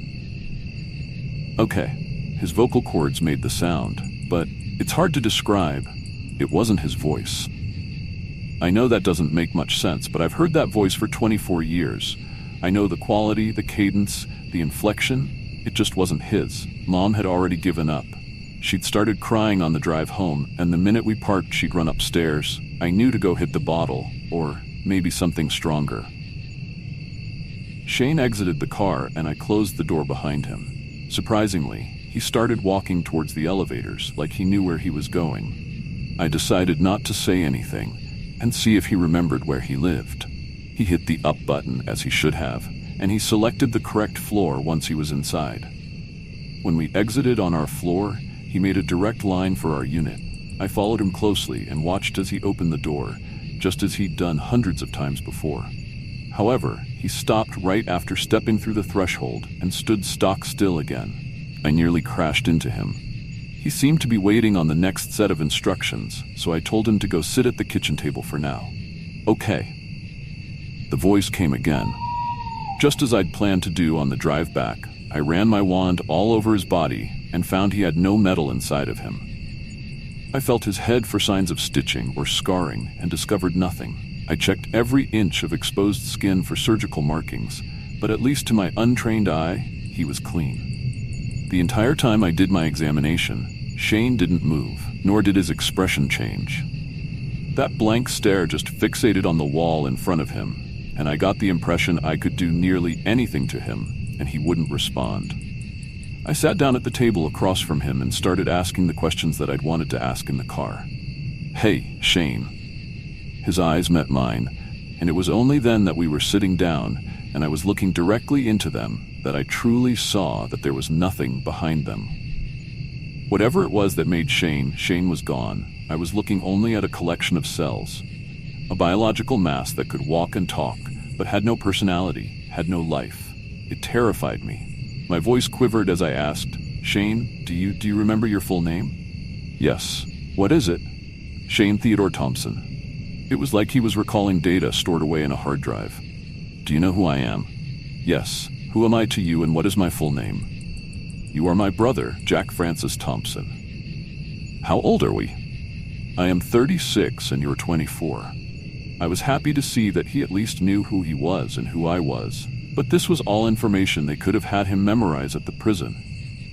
Okay, his vocal cords made the sound, but it's hard to describe. It wasn't his voice. I know that doesn't make much sense, but I've heard that voice for 24 years. I know the quality, the cadence, the inflection. It just wasn't his. Mom had already given up. She'd started crying on the drive home, and the minute we parked, she'd run upstairs. I knew to go hit the bottle, or maybe something stronger. Shane exited the car, and I closed the door behind him. Surprisingly, he started walking towards the elevators like he knew where he was going. I decided not to say anything and see if he remembered where he lived. He hit the up button, as he should have, and he selected the correct floor once he was inside. When we exited on our floor, he made a direct line for our unit. I followed him closely and watched as he opened the door, just as he'd done hundreds of times before. However, he stopped right after stepping through the threshold and stood stock still again. I nearly crashed into him. He seemed to be waiting on the next set of instructions, so I told him to go sit at the kitchen table for now. "Okay." The voice came again. Just as I'd planned to do on the drive back, I ran my wand all over his body and found he had no metal inside of him. I felt his head for signs of stitching or scarring and discovered nothing. I checked every inch of exposed skin for surgical markings, but at least to my untrained eye, he was clean. The entire time I did my examination, Shane didn't move, nor did his expression change. That blank stare just fixated on the wall in front of him, and I got the impression I could do nearly anything to him, and he wouldn't respond. I sat down at the table across from him and started asking the questions that I'd wanted to ask in the car. "Hey, Shane." His eyes met mine, and it was only then that we were sitting down and I was looking directly into them that I truly saw that there was nothing behind them. Whatever it was that made Shane was gone. I was looking only at a collection of cells, a biological mass that could walk and talk, but had no personality, had no life. It terrified me. My voice quivered as I asked, "Shane, do you remember your full name?" "Yes." "What is it?" "Shane Theodore Thompson." It was like he was recalling data stored away in a hard drive. "Do you know who I am?" "Yes." "Who am I to you and what is my full name?" You are my brother, Jack Francis Thompson. How old are we? I am 36 and you're 24. I was happy to see that he at least knew who he was and who I was, but this was all information they could have had him memorize at the prison.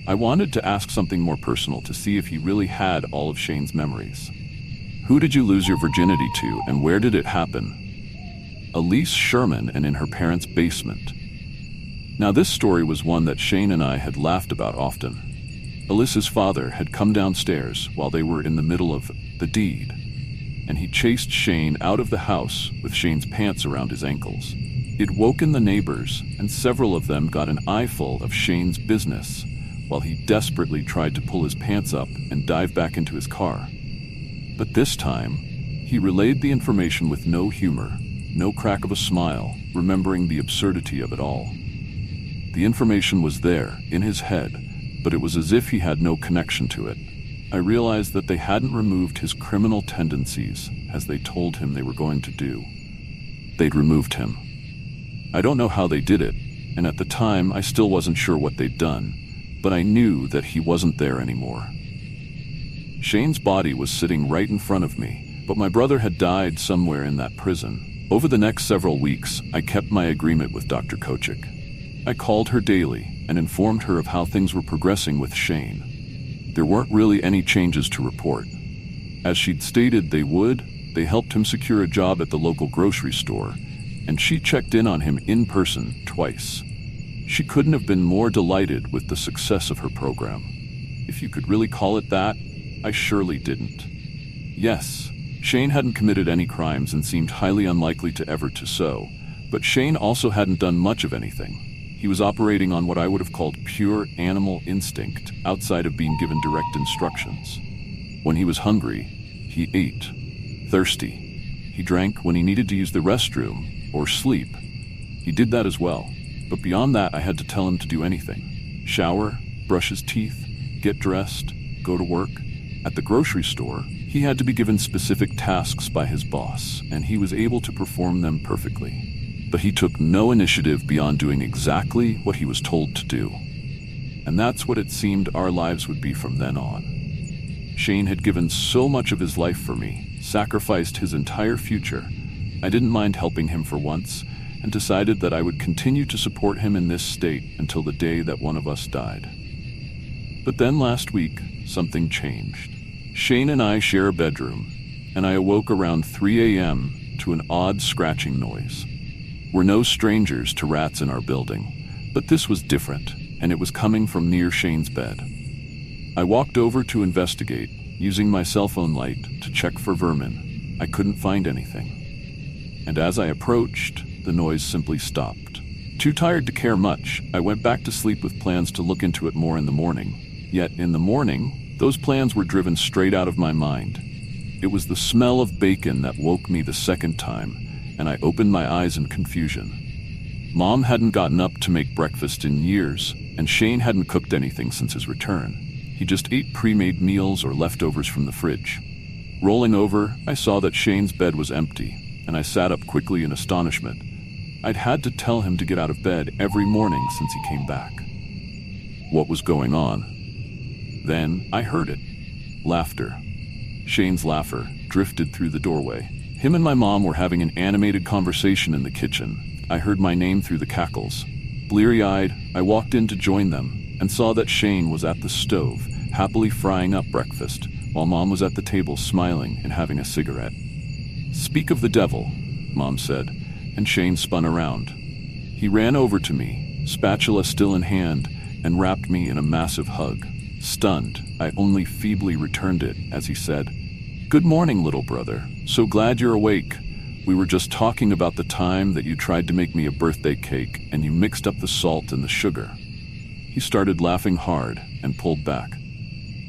I wanted to ask something more personal to see if he really had all of Shane's memories. Who did you lose your virginity to and where did it happen? Elise Sherman and in her parents' basement. Now this story was one that Shane and I had laughed about often. Elise's father had come downstairs while they were in the middle of the deed, and he chased Shane out of the house with Shane's pants around his ankles. It woken the neighbors, and several of them got an eyeful of Shane's business while he desperately tried to pull his pants up and dive back into his car. But this time, he relayed the information with no humor, no crack of a smile, remembering the absurdity of it all. The information was there, in his head, but it was as if he had no connection to it. I realized that they hadn't removed his criminal tendencies, as they told him they were going to do. They'd removed him. I don't know how they did it, and at the time I still wasn't sure what they'd done, but I knew that he wasn't there anymore. Shane's body was sitting right in front of me, but my brother had died somewhere in that prison. Over the next several weeks, I kept my agreement with Dr. Kochik. I called her daily and informed her of how things were progressing with Shane. There weren't really any changes to report. As she'd stated they would, they helped him secure a job at the local grocery store, and she checked in on him in person twice. She couldn't have been more delighted with the success of her program. If you could really call it that, I surely didn't. Yes, Shane hadn't committed any crimes and seemed highly unlikely to ever do so, but Shane also hadn't done much of anything. He was operating on what I would have called pure animal instinct, outside of being given direct instructions. When he was hungry, he ate. Thirsty, he drank when he needed to use the restroom or sleep. He did that as well. But beyond that, I had to tell him to do anything. Shower, brush his teeth, get dressed, go to work. At the grocery store, he had to be given specific tasks by his boss, and he was able to perform them perfectly. But he took no initiative beyond doing exactly what he was told to do. And that's what it seemed our lives would be from then on. Shane had given so much of his life for me, sacrificed his entire future. I didn't mind helping him for once, and decided that I would continue to support him in this state until the day that one of us died. But then last week, something changed. Shane and I share a bedroom, and I awoke around 3 a.m. to an odd scratching noise. We're no strangers to rats in our building, but this was different, and it was coming from near Shane's bed. I walked over to investigate, using my cell phone light to check for vermin. I couldn't find anything. And as I approached, the noise simply stopped. Too tired to care much, I went back to sleep with plans to look into it more in the morning. Yet in the morning, those plans were driven straight out of my mind. It was the smell of bacon that woke me the second time, and I opened my eyes in confusion. Mom hadn't gotten up to make breakfast in years, and Shane hadn't cooked anything since his return. He just ate pre-made meals or leftovers from the fridge. Rolling over, I saw that Shane's bed was empty, and I sat up quickly in astonishment. I'd had to tell him to get out of bed every morning since he came back. What was going on? Then I heard it. Laughter. Shane's laughter drifted through the doorway. Him and my mom were having an animated conversation in the kitchen. I heard my name through the cackles. Bleary-eyed, I walked in to join them and saw that Shane was at the stove, happily frying up breakfast, while Mom was at the table smiling and having a cigarette. "Speak of the devil," Mom said, and Shane spun around. He ran over to me, spatula still in hand, and wrapped me in a massive hug. Stunned, I only feebly returned it as he said, "Good morning, little brother. So glad you're awake. We were just talking about the time that you tried to make me a birthday cake and you mixed up the salt and the sugar." He started laughing hard and pulled back.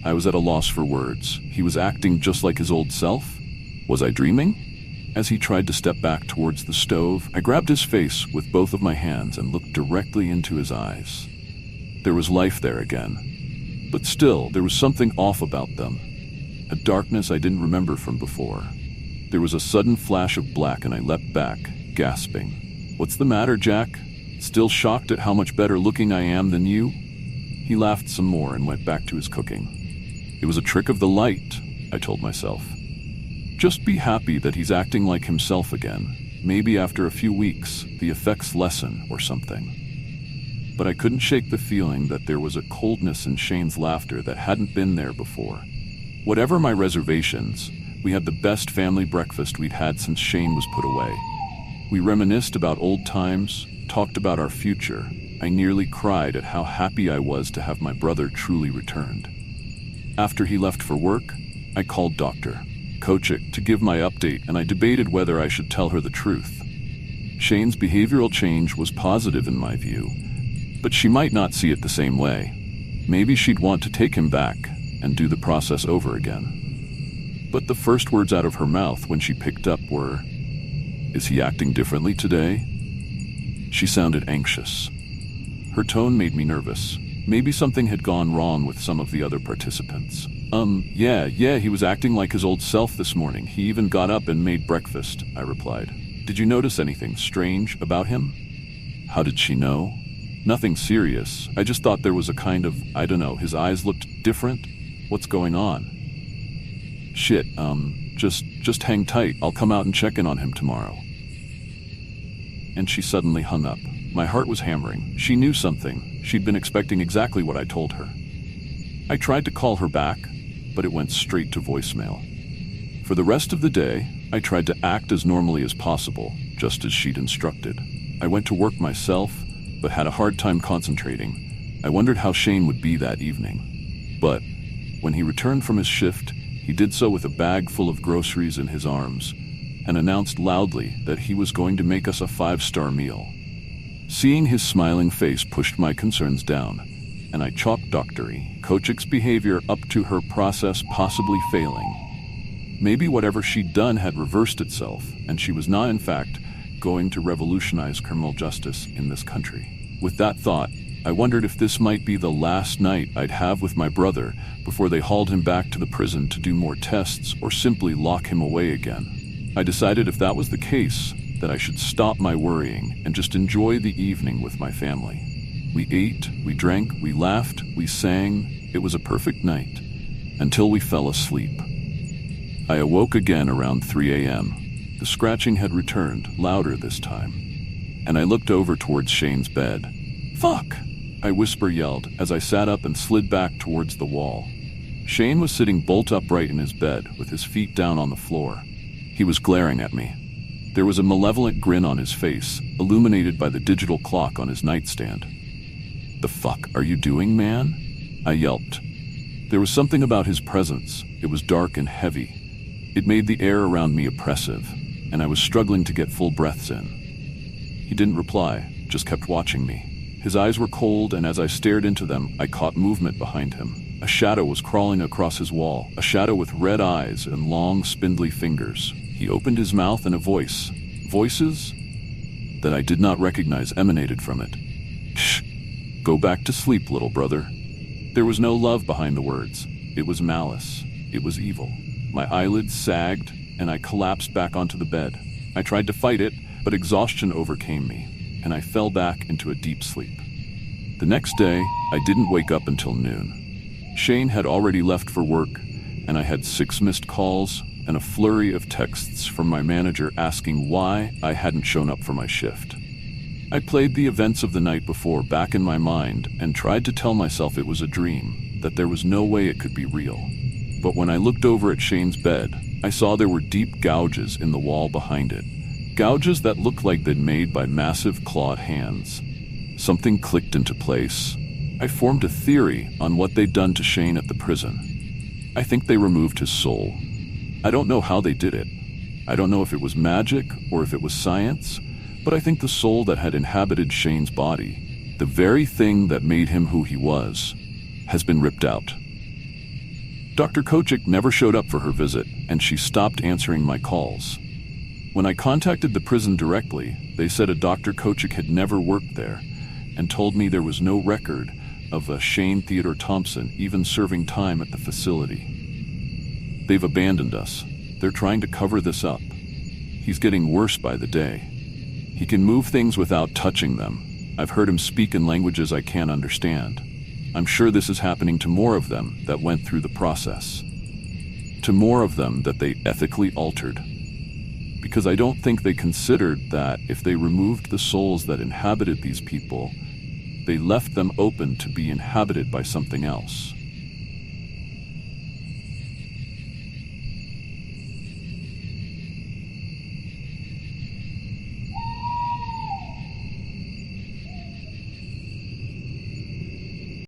I was at a loss for words. He was acting just like his old self? Was I dreaming? As he tried to step back towards the stove, I grabbed his face with both of my hands and looked directly into his eyes. There was life there again. But still, there was something off about them. A darkness I didn't remember from before. There was a sudden flash of black and I leapt back, gasping. "What's the matter, Jack? Still shocked at how much better looking I am than you?" He laughed some more and went back to his cooking. It was a trick of the light, I told myself. Just be happy that he's acting like himself again. Maybe after a few weeks, the effects lessen or something. But I couldn't shake the feeling that there was a coldness in Shane's laughter that hadn't been there before. Whatever my reservations, we had the best family breakfast we'd had since Shane was put away. We reminisced about old times, talked about our future. I nearly cried at how happy I was to have my brother truly returned. After he left for work, I called Dr. Kochik to give my update, and I debated whether I should tell her the truth. Shane's behavioral change was positive in my view, but she might not see it the same way. Maybe she'd want to take him back and do the process over again. But the first words out of her mouth when she picked up were, "Is he acting differently today?" She sounded anxious. Her tone made me nervous. Maybe something had gone wrong with some of the other participants. Yeah, he was acting like his old self this morning. He even got up and made breakfast," I replied. "Did you notice anything strange about him?" How did she know? Nothing serious. I just thought there was a kind of, I don't know, his eyes looked different. What's going on? Shit, just hang tight. I'll come out and check in on him tomorrow. And she suddenly hung up. My heart was hammering. She knew something. She'd been expecting exactly what I told her. I tried to call her back, but it went straight to voicemail. For the rest of the day, I tried to act as normally as possible, just as she'd instructed. I went to work myself, but had a hard time concentrating. I wondered how Shane would be that evening. But when he returned from his shift, he did so with a bag full of groceries in his arms and announced loudly that he was going to make us a 5-star meal. Seeing his smiling face pushed my concerns down, and I chalked Dr. Kochik's behavior up to her process possibly failing. Maybe whatever she'd done had reversed itself, and she was not, in fact, going to revolutionize criminal justice in this country. With that thought, I wondered if this might be the last night I'd have with my brother before they hauled him back to the prison to do more tests or simply lock him away again. I decided if that was the case, that I should stop my worrying and just enjoy the evening with my family. We ate, we drank, we laughed, we sang. It was a perfect night, until we fell asleep. I awoke again around 3 a.m. The scratching had returned, louder this time, and I looked over towards Shane's bed. "Fuck!" I whisper-yelled as I sat up and slid back towards the wall. Shane was sitting bolt upright in his bed with his feet down on the floor. He was glaring at me. There was a malevolent grin on his face, illuminated by the digital clock on his nightstand. "The fuck are you doing, man?" I yelped. There was something about his presence. It was dark and heavy. It made the air around me oppressive, and I was struggling to get full breaths in. He didn't reply, just kept watching me. His eyes were cold, and as I stared into them, I caught movement behind him. A shadow was crawling across his wall, a shadow with red eyes and long, spindly fingers. He opened his mouth and a voice. Voices that I did not recognize emanated from it. "Shh! Go back to sleep, little brother." There was no love behind the words. It was malice. It was evil. My eyelids sagged, and I collapsed back onto the bed. I tried to fight it, but exhaustion overcame me, and I fell back into a deep sleep. The next day, I didn't wake up until noon. Shane had already left for work, and I had 6 missed calls and a flurry of texts from my manager asking why I hadn't shown up for my shift. I played the events of the night before back in my mind and tried to tell myself it was a dream, that there was no way it could be real. But when I looked over at Shane's bed, I saw there were deep gouges in the wall behind it. Gouges that looked like they'd made by massive clawed hands. Something clicked into place. I formed a theory on what they'd done to Shane at the prison. I think they removed his soul. I don't know how they did it. I don't know if it was magic or if it was science, but I think the soul that had inhabited Shane's body, the very thing that made him who he was, has been ripped out. Dr. Kochik never showed up for her visit, and she stopped answering my calls. When I contacted the prison directly, they said a Dr. Kochik had never worked there, and told me there was no record of a Shane Theodore Thompson even serving time at the facility. They've abandoned us. They're trying to cover this up. He's getting worse by the day. He can move things without touching them. I've heard him speak in languages I can't understand. I'm sure this is happening to more of them that went through the process. To more of them that they ethically altered. Because I don't think they considered that if they removed the souls that inhabited these people, they left them open to be inhabited by something else.